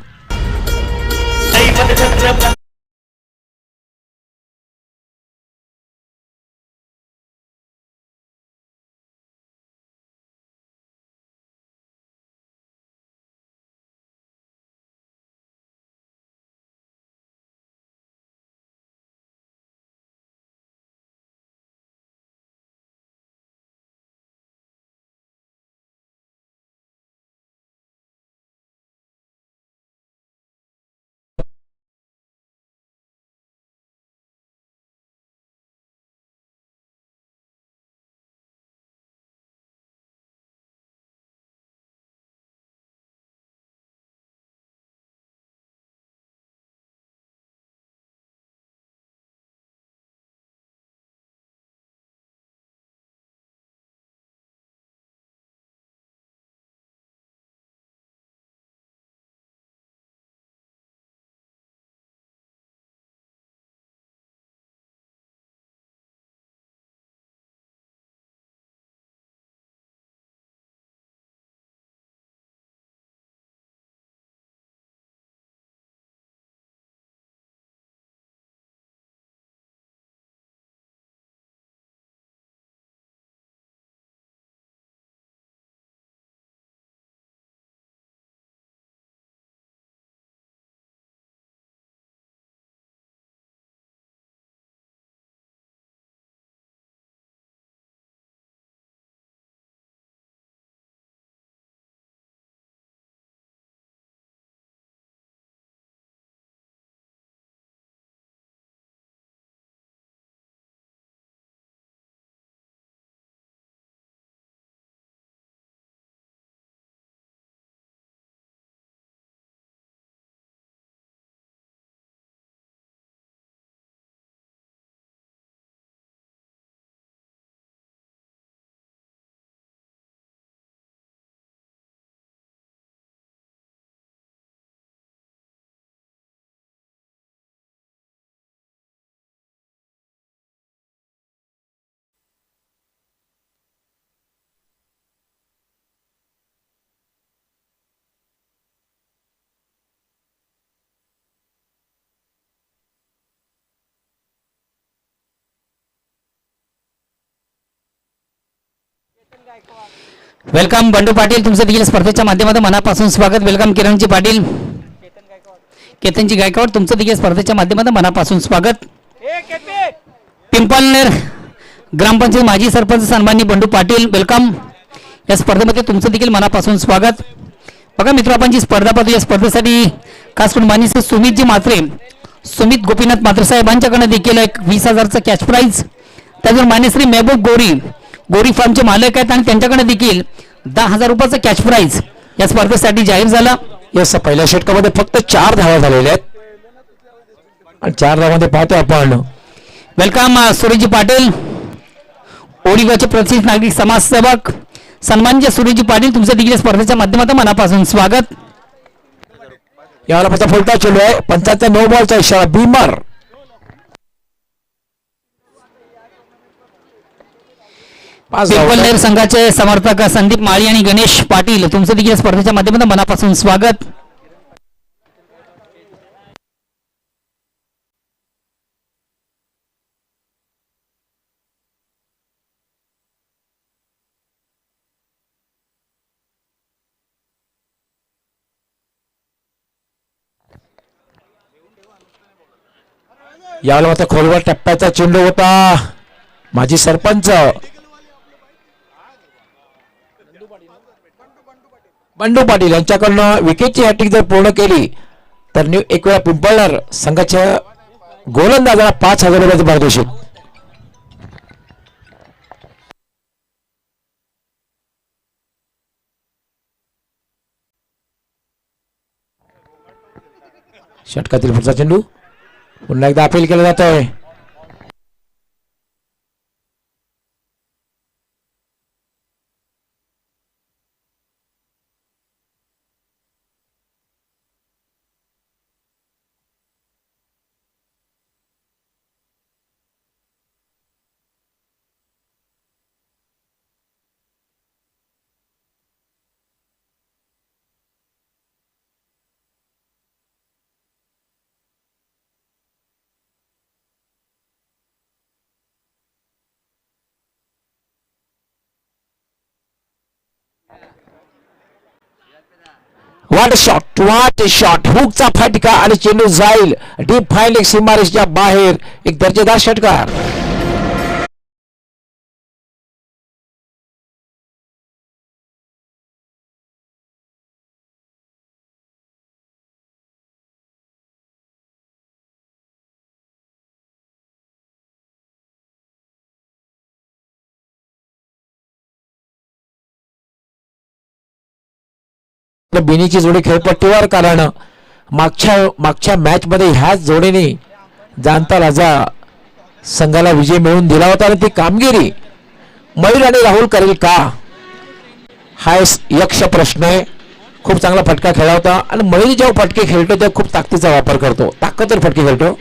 वेलकम बंडू पाटील, तुमचं देखील स्पर्धेच्या माध्यमातून मनापासून स्वागत. वेलकम किरणजी पाटील, केतनजी गायकवाड, तुमचं देखील स्पर्धेच्या माध्यमातून मनापासून स्वागत. पिंपळनेर ग्रामपंचायत माजी सरपंच सन्माननीय बंडू पाटील, वेलकम. या स्पर्धेमध्ये तुमचं देखील मनापासून स्वागत. बघा मित्र, आपण जी स्पर्धा पाहतो या स्पर्धेसाठी खास करून माननीय श्री सुमितजी म्हात्रे, सुमित गोपीनाथ म्हात्रे साहेबांच्याकडनं देखील एक 20,000चं कॅश प्राईज. त्याच्यावर माननीय श्री महबूब गोरी फार्मचे मालक आहेत आणि त्यांच्याकडे देखील 10,000 रुपयाचं कॅश प्राईज या स्पर्धेसाठी जाहीर झाला. यस, पहिल्या षटकामध्ये फक्त 4 धावा झालेल्या आहेत आणि 4 धावांमध्ये पाहतो आपण. वेलकम सुरेशजी पाटील, ओडिगाचे प्रतिष्ठित नागरिक समाजसेवक सन्माननीय सुरेशजी पाटील, तुमचं देखील स्पर्धेच्या माध्यमातून मनापासून स्वागत. याला फक्त फुलटा चेंडू आहे. पंचांचा 9 बॉलचा इशारा. बीमर पिंपळनेर संघाचे समर्थक संदीप माळी आणि गणेश पाटील, तुमचं देखील स्पर्धेच्या माध्यमातून मनापासून स्वागत. यावेळेला मात्र खोलवर टप्प्याचा चेंडू होता. माजी सरपंच बंडू पाटील यांच्याकडनं विकेटची हॅट्रिक जर पूर्ण केली तर न्यू एक वेळा पिंपळनेर संघाच्या गोलंदाजाला 5,000 रुपयाचं पारितोषिक. षटकातील पुढचा चेंडू पुन्हा एकदा अपील केलं जात आहे. व्हॉट शॉट, हुकचा फटका आणि चेंडू जाईल डीप फाईन एक सीमारेषच्या बाहेर. एक दर्जेदार षटकार. बिनीची जोडी खेळपट्टीवर, कारण मागच्या मॅच मध्ये ह्याच जोडीने जाणता राजा संघाला विजय मिळवून दिला होता आणि ती कामगिरी मयूर आणि राहुल करेल का, हा यक्ष प्रश्न आहे. खूप चांगला फटका खेळला होता आणि मयूर जेव्हा फटके खेळतो तेव्हा खूप ताकदीचा वापर करतो, ताकदवर फटके खेळतो.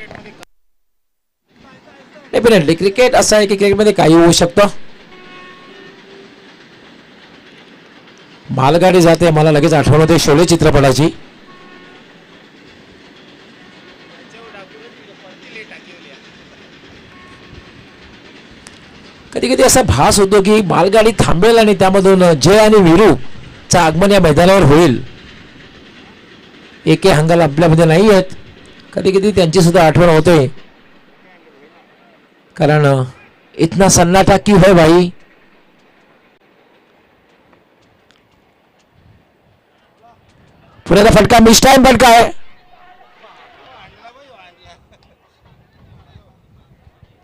डेफिनेटली क्रिकेट असं आहे की क्रिकेटमध्ये काही होऊ शकतं. मालगाडी जाते, मला लगेच आठवण होते शोले चित्रपटाची. कधी कधी असा भास होतो की मालगाडी थांबेल आणि त्यामधून जय आणि वीरू चा आगमन या मैदानावर होईल. एके हंगाल आपल्यामध्ये नाही आहेत. कधी कधी त्यांची सुद्धा आठवण होते, कारण इतना सन्नाटा क्यों है भाई. पुण्याचा फटका मिस टाइम फटका आहे.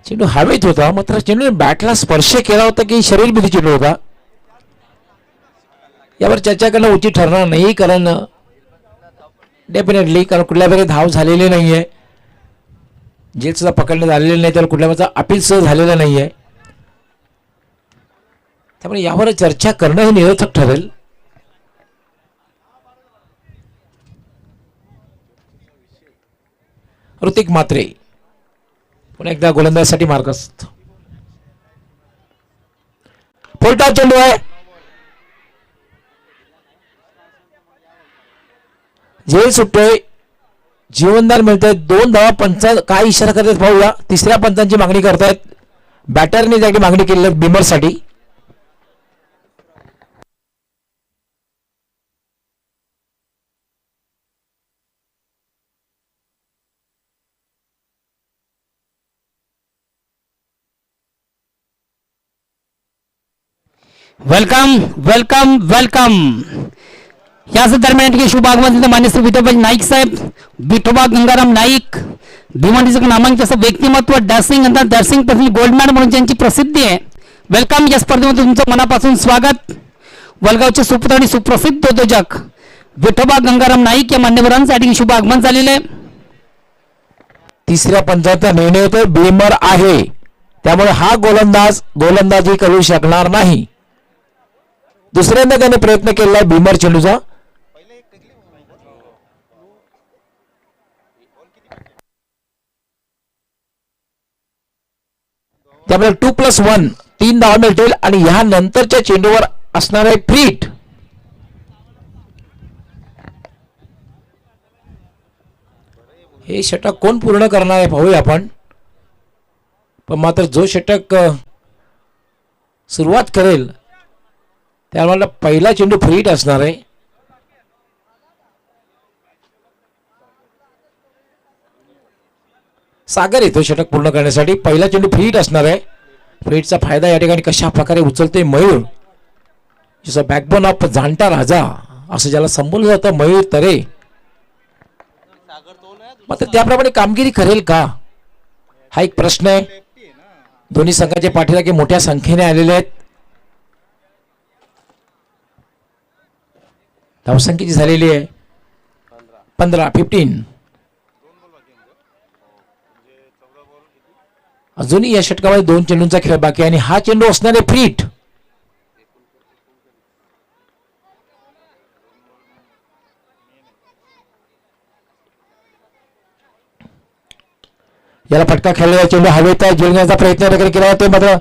चेंडू हवेत होता, मात्र चेंडू बॅटला स्पर्श केला होता की शरीर भीती चेंडू होता, यावर चर्चा करणं उचित ठरणार नाही. कारण डेफिनेटली कारण कुठल्या प्रकारे धाव झालेली नाहीये, जेल सुद्धा पकडण्यात आलेले नाही, तर कुठल्या प्रकारचा अपील सुद्धा झालेला नाहीये. त्यामुळे यावर चर्चा करणं हे निरर्थक ठरेल. ऋतिक म्हात्रे पुन्हा एकदा गोलंदाजीसाठी मार्गस्थ. फुलटा चेंडू आहे. जेल सुटतोय, जीवनदान मिळतंय. 2 धावा. पंच काय इशारा करतात पाहूया. तिसऱ्या पंचांची मागणी करतायत. बॅटरने त्याची मागणी केली बिमर साठी. Welcome welcome welcome. याच दरम्यान की शुभ आगमन मान्य श्री विठोबा नाईक साहेब, विठोबा गंगाराम नाईक भिवंडीचं नामांकित असं व्यक्तिमत्व, डॅसिंग आणि डॅसिंग पासून गोल्ड मॅडल म्हणून ज्यांची प्रसिद्धी आहे. वेलकम. या स्पर्धेमध्ये तुमचं मनापासून स्वागत. वलगावचे सुपुत्र आणि सुप्रसिद्ध उद्योजक विठोबा गंगाराम नाईक या मान्यवरांसाठी शुभ आगमन झालेलं आहे. तिसऱ्या पंचाचा निर्णय होतोय, बीमर आहे त्यामुळे हा गोलंदाज गोलंदाजी करू शकणार नाही. दुसऱ्यांदा त्याने प्रयत्न केलेला आहे बीमर चेंडूचा. त्यामुळे 2+1 3 धावा मिळतील आणि ह्या नंतरच्या चेंडूवर असणार आहे फ्रीट. हे षटक कोण पूर्ण करणार आहे पाहूया आपण. पण मात्र जो षटक सुरुवात करेल त्यामुळे पहिला चेंडू फ्रीट असणार आहे. सागर येतो षटक पूर्ण करण्यासाठी. पहिला चेंडू फ्रीट असणार आहे. फ्रीटचा फायदा या ठिकाणी कशा प्रकारे उचलते मयूर, जसं बॅकबोन ऑफ जाणता राजा असं ज्याला संबोधलं जातं, मयूर तरे. मात्र त्याप्रमाणे कामगिरी करेल का हा एक प्रश्न आहे. दोन्ही संघाचे पाठीराखे मोठ्या संख्येने आलेले आहेत. धावसंख्येची झालेली आहे 15. अजूनही या षटकामध्ये 2 चेंडूंचा खेळ बाकी आहे आणि हा चेंडू असणारे फ्रीट. याला फटका खेळलेला चेंडू हवेत जिंकण्याचा प्रयत्न वगैरे केला जातोय. मात्र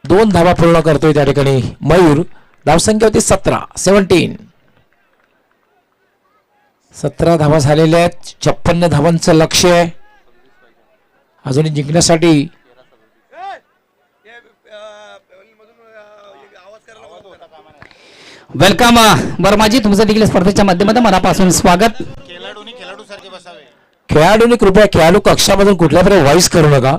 दोन धावा पूर्ण करतोय त्या ठिकाणी मयूर. धावसंख्या होती 17. 17 धावा झालेल्या आहेत. 56 धावांचं लक्ष्य आहे अजूनही जिंकण्यासाठी. वेलकम वर्माजी, तुमचं देखील स्पर्धेच्या माध्यमातून मनापासून स्वागत. खेळाडूंनी कृपया खेळाडू कक्षामधून कुठल्या प्रकारे व्हॉइस करू नका.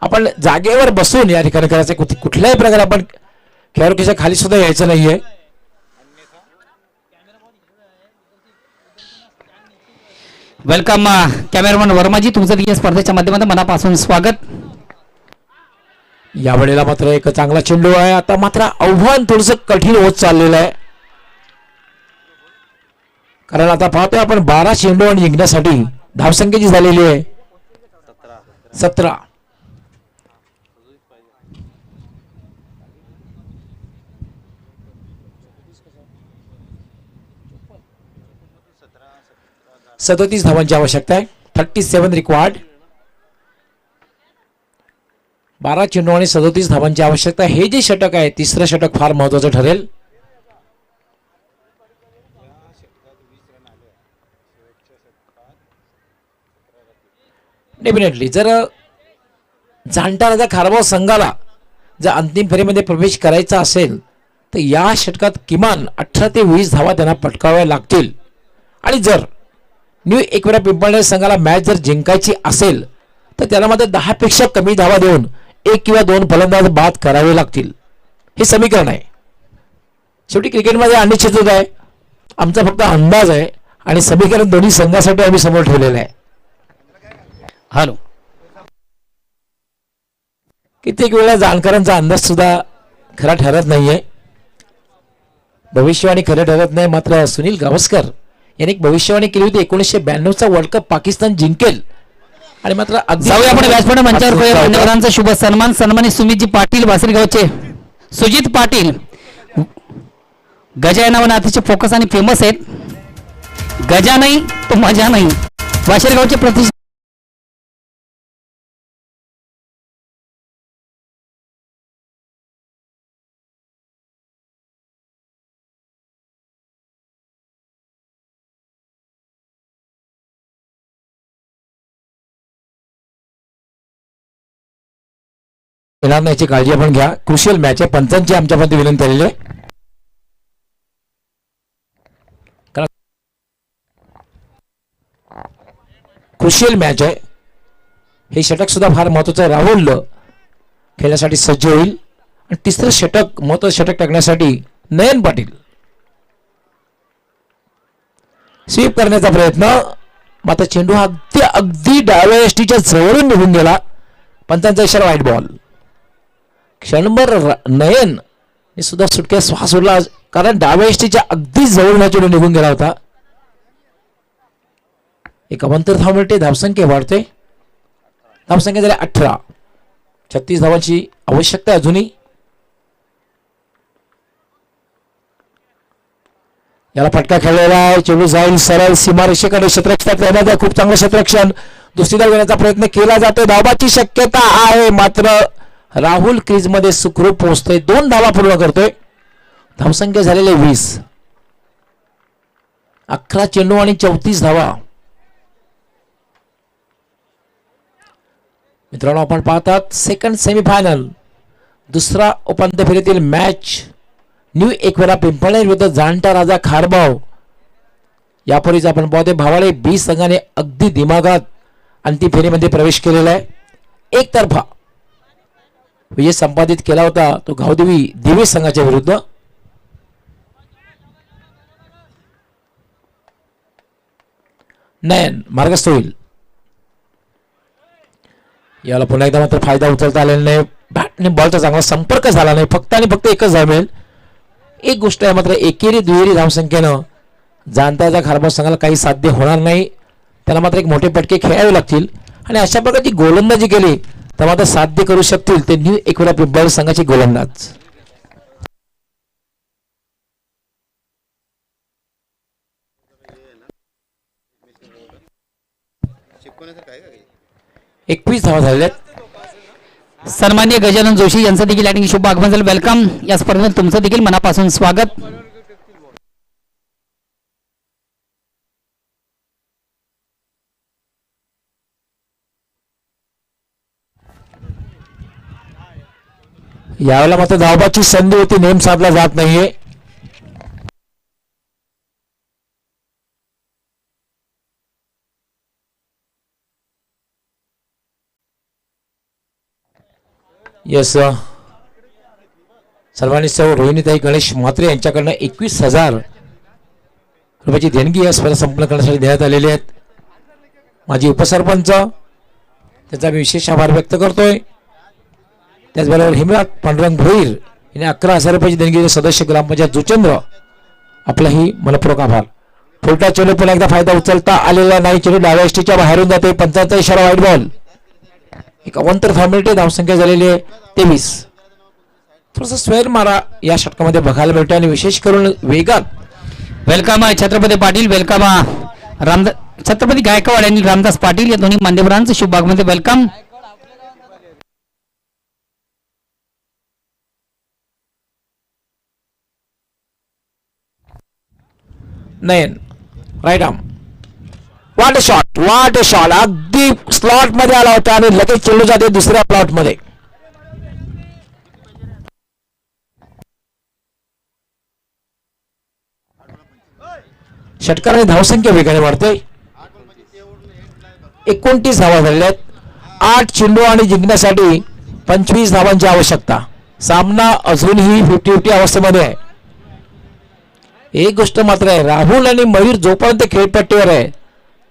आपण जागेवर बसून या ठिकाणी करायचं. कुठल्याही प्रकारे आपण खेळाडूच्या खाली सुद्धा यायचं नाहीये. वेलकम कॅमेरामॅन वर्माजी, तुमचं देखील स्पर्धेच्या माध्यमातून मनापासून स्वागत. या वेळेला मात्र एक चांगला चेंडू आहे. आता मात्र आव्हान थोडस कठीण होत चाललेलं आहे, कारण आता पाहतोय आपण 12 चेंडू आणि जिंकण्यासाठी धावसंख्येची झालेली आहे 17. सदोतीस धावांची आवश्यकता आहे. 37 रिक्वायर्ड. 12 चेंडू आणि 37 धावांची आवश्यकता. हे जे षटक आहे तिसरं षटक फार महत्वाचं ठरेल. डेफिनेटली जर जाणता राजा खारबाव संघाला जर अंतिम फेरीमध्ये प्रवेश करायचा असेल तर या षटकात किमान 18 ते 20 धावा त्यांना पटकाव्या लागतील. आणि जर न्यू एकविरा पिंपळनेर संघाला मॅच जर जिंकायची असेल तर त्याला मात्र 10 पेक्षा कमी धावा देऊन 1 किंवा 2 फलंदाज बाद करावे लागतील. हे समीकरण आहे. शेवटी क्रिकेटमध्ये अनिश्चितता आहे. आमचा फक्त अंदाज आहे आणि समीकरण दोन्ही संघासाठी आम्ही समोर ठेवलेलं आहे. हॅलो, कित्येक वेळा जाणकारांचा अंदाज सुद्धा खरा ठरत नाहीये, भविष्यवाणी खरं ठरत नाही. मात्र सुनील गावस्कर यांनी एक भविष्यवाणी केली होती 1992चा वर्ल्ड कप पाकिस्तान जिंकेल. आणि मात्र जाऊया आपण व्यासपीठ मंचावर मान्यवरांचा शुभ सन्मान. सन्मानित सुमितजी पाटील वासरीगावचे, सुजित पाटील गजा या नावाने अतिशय फोकस आणि फेमस आहेत. गजा नाही तो मजा नाही. वासरीगावचे प्रतिष्ठित येणार नाही याची काळजी आपण घ्या. क्रुशियल मॅच आहे. पंचांची आमच्यामध्ये विनंती आलेली आहे. क्रुशियल मॅच आहे. हे षटक सुद्धा फार महत्वाचं आहे. राहुल खेळण्यासाठी सज्ज होईल आणि तिसरं षटक महत्वाचं षटक टाकण्यासाठी नयन पाटील स्वीप करण्याचा प्रयत्न. मात्र चेंडू हा अगदी अगदी डाव्या यष्टीच्या जवळून निघून गेला. पंचांचा इशारा व्हाईट बॉल. क्षणभर नयन सुद्धा सुटक्या श्वास सोडला कारण डाव्या यष्टीच्या अगदी जवळ हा चेंडू निघून गेला होता. एक अवंतर धाव मिळते. धावसंख्या वाढते. धावसंख्या झाली 18. 36 धावांची आवश्यकता आहे अजूनही. याला फटका खेळलेला आहे. चेंडू जाईल सरळ सीमारेषेकडे. क्षेत्ररक्षणात येण्याचा खूप चांगलं क्षेत्ररक्षण. दुसरी धाव घेण्याचा प्रयत्न केला जातो. धावाची शक्यता आहे मात्र राहुल क्रीज मध्ये सुखरूप पोहोचतोय. 2 धावा पूर्ण करतोय. धावसंख्या झालेली 20. 11 चेंडू आणि 34 धावा. मित्रांनो आपण पाहतात सेकंड सेमीफायनल दुसरा उपांत्य फेरीतील मॅच न्यू एकवेरा पिंपळनेर विरुद्ध जाणता राजा खारबाव. यापूर्वीच आपण पाहतोय भावाळे 20 संघाने अगदी दिमागात अंतिम फेरीमध्ये प्रवेश केलेला आहे. एकतर्फा विजय संपादित केला होता तो गावदेवी दिवे संघाच्या विरुद्ध. नयन मार्गस्थ होईल. याला पुन्हा एकदा मात्र फायदा उचलता आलेला नाही. बॅटने बॉलचा चांगला संपर्क झाला नाही. फक्त आणि फक्त एकच धाव मिळेल. एक गोष्ट आहे मात्र एकेरी दुहेरी धावसंख्येनं जाणत्याचा खारबाव संघाला काही साध्य होणार नाही. त्याला मात्र एक मोठे पटके खेळावे लागतील आणि अशा प्रकारची गोलंदाजी केली तर मात्र साध्य करू शकतील ते न्यू एकवेरा पिंपळनेर संघाचे गोलंदाज. एकवीस धावा झालेल्या आहेत. सन्माननीय गजानन जोशी यांचं देखील या शुभ आगमन झालं. वेलकम. या स्पर्धेत तुमचं देखील मनापासून स्वागत. यावेळेला मात्र धावबाची संधी होती. नेम साधला जात नाहीये. यस सर्वांनी सौ रोहिणीताई गणेश म्हात्रे यांच्याकडनं 21,000 रुपयाची देणगी या स्पर्धा संपन्न करण्यासाठी देण्यात आलेली आहेत. माजी उपसरपंच त्याचा मी विशेष आभार व्यक्त करतोय. त्याचबरोबर हिमराज पांडुरंग भोईर यांनी 11,000 रुपयाची देणगी सदस्य ग्रामपंचायत जुचंद्र आपलाही मनपूर्वक आभार. फुलटा चेंडू पुन्हा एकदा फायदा उचलता आलेला नाही. चेंडू डाव्या यष्टीच्या बाहेरून जाते. पंचांचा इशारा व्हाईट बॉल. एक अवंतर धाव मिळते. धावसंख्या झालेली आहे 23. थोडासा स्वेर मारा या षटकामध्ये बघायला मिळतो आणि विशेष करून वेगात. वेलकम आहे छत्रपती पाटील. वेलकम छत्रपती गायकवाड आणि रामदास पाटील या दोन्ही मान्यवरांचं शुभ आगमन. वेलकम. नयन राईट आर्म. वाट शॉट. वाट शॉट. अगदी स्लॉट मध्ये आला होता आणि लगेच चेंडू जाते दुसऱ्या प्लॉट मध्ये. षटकाराने धावसंख्या वेगाने वाढते. 29 धावा झालेल्या आहेत. 8 चेंडू आणि जिंकण्यासाठी 25 धावांची आवश्यकता. सामना अजूनही 50-50 अवस्थेमध्ये आहे. एक गोष्ट मात्र आहे राहुल आणि मयूर जोपर्यंत खेळपट्टीवर आहे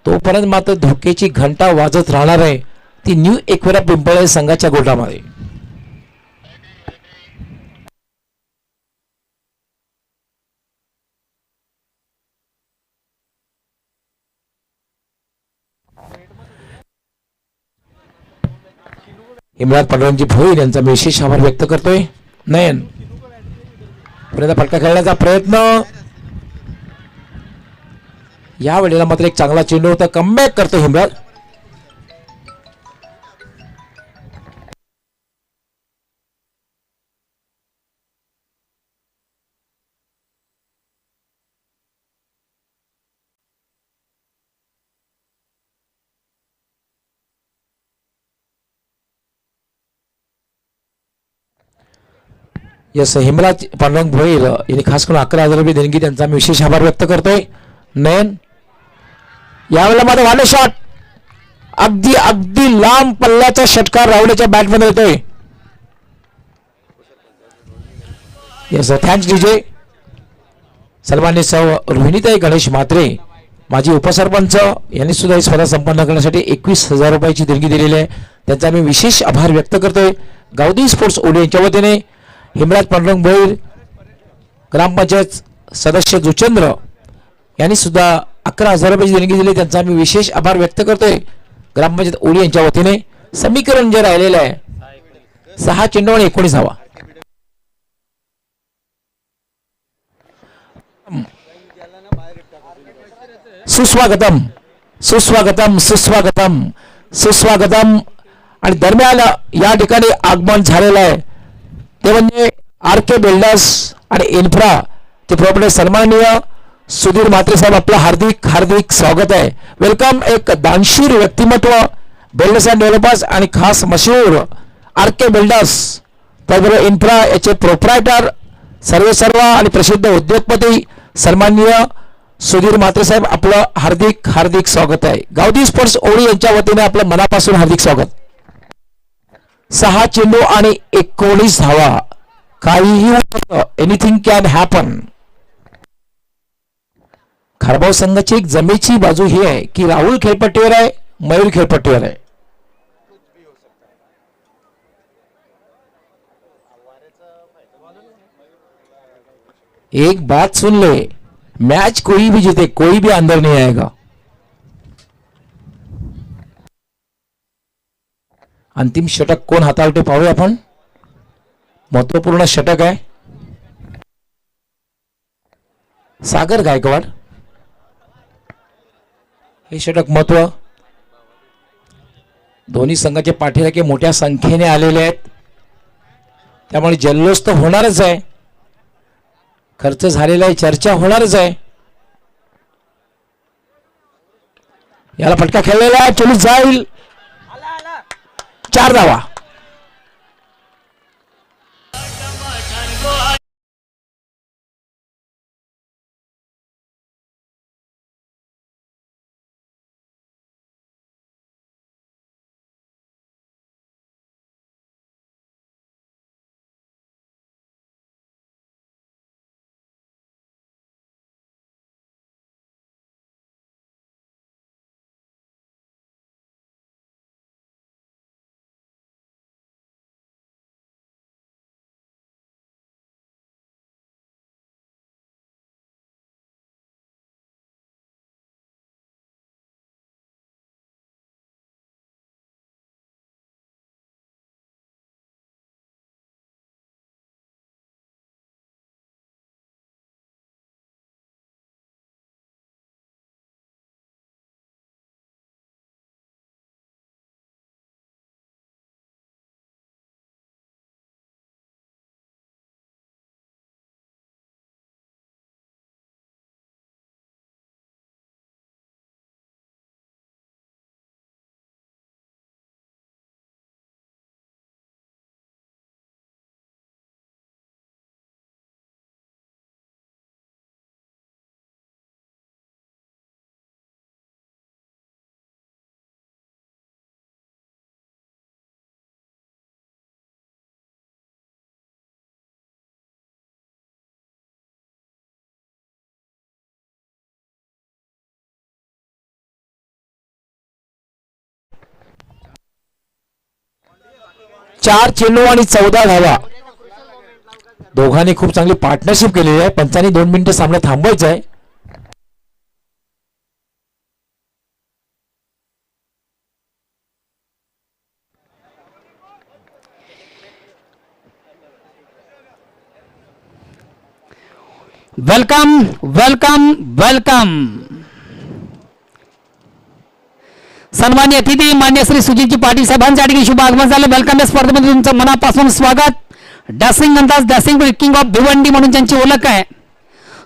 तोपर्यंत मात्र धोक्याची घंटा वाजत राहणार आहे ती न्यू एकवेरा पिंपळनेर संघाच्या गोटामध्ये. हिमराज पांडुरंगजी भोईर यांचा मी विशेष आभार व्यक्त करतोय. नयन पुन्हा फटका खेळण्याचा प्रयत्न. या वेळेला मात्र एक चांगला चेंडू होता. कमबॅक करतो हिमराज. यस हिमराज पांडुरंग भोईर यांनी खास करून 11,000 रुपये देणगी त्यांचा मी विशेष आभार व्यक्त करतोय. नयन यावेळेला मात्र वाले शॉट. अगदी अगदी लांब पल्ल्याचा षटकार राहुल्याच्या बॅटमध्ये येतोय. Yes thanks DJ. सन्माननीय सौ रोहिणीताई गणेश म्हात्रे माजी उपसरपंच यांनी सुद्धा ही स्पर्धा संपन्न करण्यासाठी 21,000 रुपयाची देणगी दिलेली आहे. त्यांचा मी विशेष आभार व्यक्त करतोय. गावदी स्पोर्ट्स ओडी यांच्या वतीने हिमराज पांडुरंग भोईर, ग्रामपंचायत सदस्य जुचंद्र यांनी सुद्धा 11,000 रुपयाची देणगी दिली. त्यांचा मी विशेष आभार व्यक्त करतोय ग्रामपंचायत ओडी यांच्या वतीने. समीकरण जे राहिलेलं आहे 6 चेंडू आणि 19 धावा. सुस्वागतम सुस्वागतम सुस्वागतम सुस्वागतम. आणि दरम्यान या ठिकाणी आगमन झालेलं आहे ते म्हणजे RK बिल्डर्स आणि इन्फ्रा चे प्रॉपर्टी सन्माननीय सुधीर म्हात्रे साहेब, आपलं हार्दिक हार्दिक स्वागत आहे. वेलकम. एक दानशूर व्यक्तिमत्व बिल्डर्स अँड डेव्हलपर्स आणि खास मशहूर RK बिल्डर्स त्याबरोबर इन्फ्रा याचे प्रोप्रायटर सर्व आणि प्रसिद्ध उद्योगपती सन्माननीय सुधीर म्हात्रे साहेब, आपलं हार्दिक हार्दिक स्वागत आहे. गावदी स्पोर्ट्स ओडी यांच्या वतीने आपलं मनापासून हार्दिक स्वागत. 6 चेंडू आणि 19 धावा. काहीही होतं, एनिथिंग कॅन हॅपन. खारबाव संघाची एक जमेची बाजू ही आहे की राहुल खेळपट्टीवर आहे, मयूर खेळपट्टीवर आहे. एक बात सुन ले, मैच कोई भी जीते कोई भी अंदर नहीं आएगा. अंतिम षटक कोण हाताळते पाहूया आपण. महत्वपूर्ण षटक आहे. सागर गायकवाड. हे षटक महत्व. दोन्ही संघाचे पाठीराखे मोठ्या संख्येने आलेले आहेत त्यामुळे जल्लोष तर होणारच आहे. खर्च झालेला आहे, चर्चा होणारच आहे. याला फटका खेळलेला आहे, चोलीस जाईल. 4 धावा. चार चेंडू आणि 14 धावा. दोघांनी खूप चांगली पार्टनरशिप केलेली आहे. पंचांनी 2 मिनिटं सामना थांबवायचा आहे. Welcome welcome welcome. सन्मान्य अतिथी मान्य श्री सुजितजी पाटील साहेबांसाठी शुभ आगमन झालं. वेलकम या स्पर्धेमध्ये तुमचं मनापासून स्वागत. डॅसिंग अंदाज डॅसिंग किंग ऑफ भिवंडी म्हणून त्यांची ओळख आहे.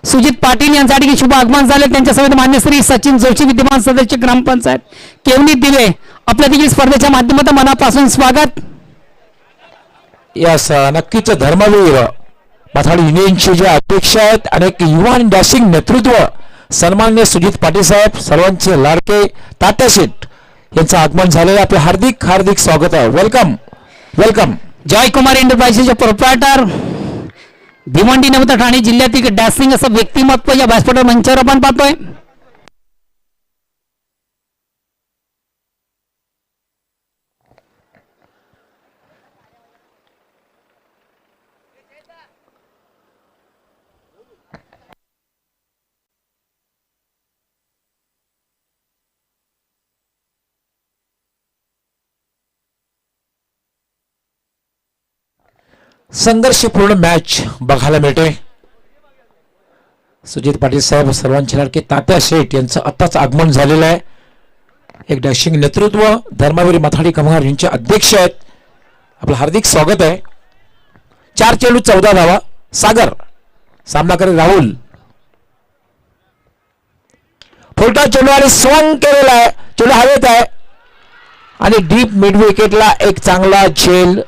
सुजित पाटील यांच्यासाठी शुभ आगमन झाले. त्यांच्यासोबत मान्य श्री सचिन जोशी विद्यमान सदस्य ग्रामपंचायत केवनी दिवे, आपल्या देखील स्पर्धेच्या माध्यमातून मनापासून स्वागत. यस नक्कीच धर्मवीर माथाडी युनियनची जे अपेक्षा आहेत आणि एक युवा आणि डॅशिंग नेतृत्व सन्मान्य सुजित पाटील साहेब, सर्वांचे लाडके तात्या शेठ यांचं आगमन झालेलं आपलं हार्दिक हार्दिक स्वागत आहे. Welcome welcome. जयकुमार एंटरप्राइजेसचे प्रोप्रायटर भिवंडी नव्हता ठाणे जिल्ह्यातील डॅसिंग असं व्यक्तिमत्व या व्यासपीठावर मंचावर आपण पाहतोय. संघर्षपूर्ण मॅच बघायला मिळते. सुजित पाटील साहेब सर्वांचे लाडके तात्या शेठ यांचं आताच आगमन झालेलं आहे. एक डॅशिंग नेतृत्व धर्मवीर माथाडी कमगार यांचे अध्यक्ष आहेत. आपलं हार्दिक स्वागत आहे. 4 चेंडू 14 धावा. सागर सामना करेल राहुल. फुलटा चेंडू आणि स्वंग केलेला आहे. चेंडू हवेत आहे आणि डीप मिड विकेटला एक चांगला झेल.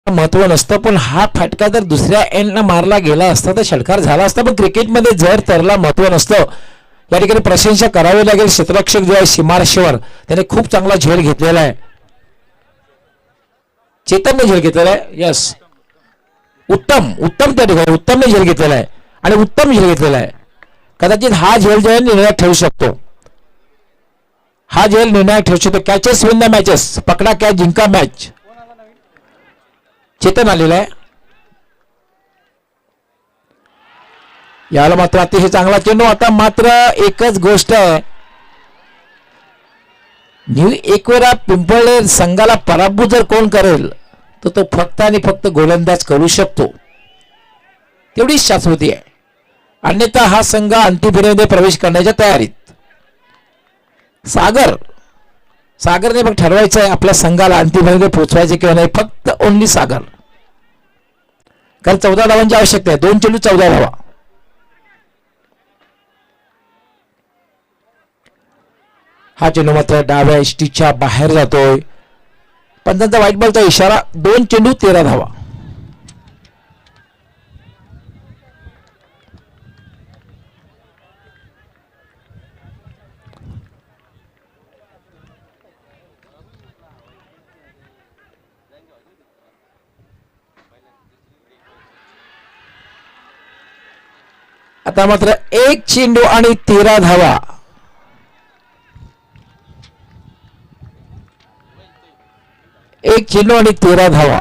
महत्व नसतं, पण हा फटका जर दुसऱ्या एंडला मारला गेला असता तर षटकार झाला असता. पण क्रिकेटमध्ये जर त्याला महत्व नसतं. या ठिकाणी प्रशंसा करावी लागेल. क्षेत्ररक्षक जो आहे सीमारेषेवर त्याने खूप चांगला झेल घेतलेला आहे. चेतनने झेल घेतलेला आहे. यस, उत्तम उत्तम त्या ठिकाणी उत्तमने झेल घेतलेला आहे आणि उत्तम झेल घेतलेला आहे. कदाचित हा झेल जो आहे निर्णायक ठरू शकतो. हा झेल निर्णायक ठरू शकतो. Catches win the matches. पकडा कॅच जिंका मॅच. चेतन आलेला आहे. याला मात्र अतिशय चांगला चेंडू. आता मात्र एकच गोष्ट आहे, न्यू एकवेरा पिंपळनेर संघाला पराभूत जर कोण करेल तर तो फक्त आणि फक्त गोलंदाज करू शकतो. तेवढीच शाश्वती आहे. अन्यथा हा संघ अंतिम फेरीमध्ये प्रवेश करण्याच्या तयारीत. सागरने मग ठरवायचं आहे आपल्या संघाला अंतिम फेरीमध्ये पोहोचवायचे किंवा नाही. फक्त ओनली सागर. कारण 14 धावांची आवश्यकता आहे. 2 चेंडू 14 धावा. हा चेंडू मात्र डाव्या एसटीच्या बाहेर जातोय. पंचांचा व्हाईट बॉलचा इशारा. 2 चेंडू 13 धावा. आता मात्र 1 चेंडू आणि 13 धावा. एक चेंडू आणि 13 धावा.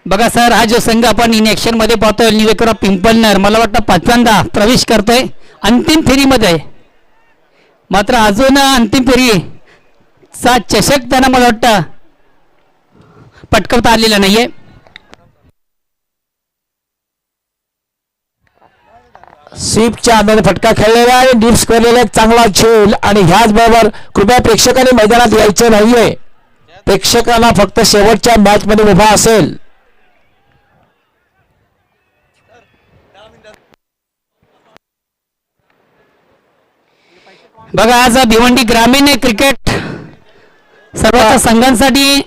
बघा सर, हा जो संघ आपण इन ऍक्शन मध्ये पाहतोय न्यू एकवेरा पिंपळनेर, मला वाटतं 5व्यांदा प्रवेश करतोय अंतिम फेरीमध्ये. मात्र अजून अंतिम फेरीचा चषक त्यांना मला वाटतं पटकवता आलेला नाहीये. स्वीपच्या अंदाने फटका खेळलेला आहे. डीप स्क्वेअरला चांगला झेल. आणि ह्याच बरोबर कृपया प्रेक्षकांनी मैदानात यायचं नाहीये. प्रेक्षकांना फक्त शेवटच्या मॅच मध्ये उभा असेल. बघा, आज भिवंडी ग्रामीण क्रिकेट सर्व संघांसाठी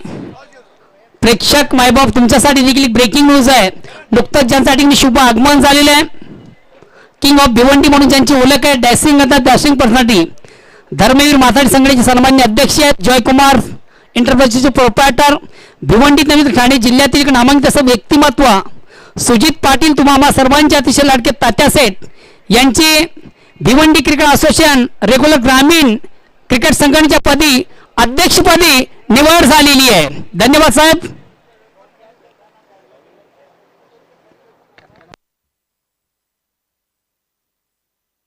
प्रेक्षक मायबाप तुमच्यासाठी देखील ब्रेकिंग न्यूज आहे. नुकतंच ज्यांसाठी शुभ आगमन झालेलं आहे, किंग ऑफ भिवंडी म्हणून ज्यांची ओळख आहे, डॅशिंग पर्सनॅलिटी धर्मवीर माथाडी संघाचे सन्मान्य अध्यक्ष आहेत जयकुमार एंटरप्राइजेसचे प्रोप्रायटर भिवंडी नवीन ठाणे जिल्ह्यातील नामांकित असं व्यक्तिमत्व सुजित पाटील तुम्हा सर्वांचे अतिशय लाडके तात्या सेठ यांची भिवंडी क्रिकेट असोसिएशन रेग्युलर ग्रामीण क्रिकेट संघटनेच्या पदी अध्यक्षपदी निवड झालेली आहे. धन्यवाद साहेब.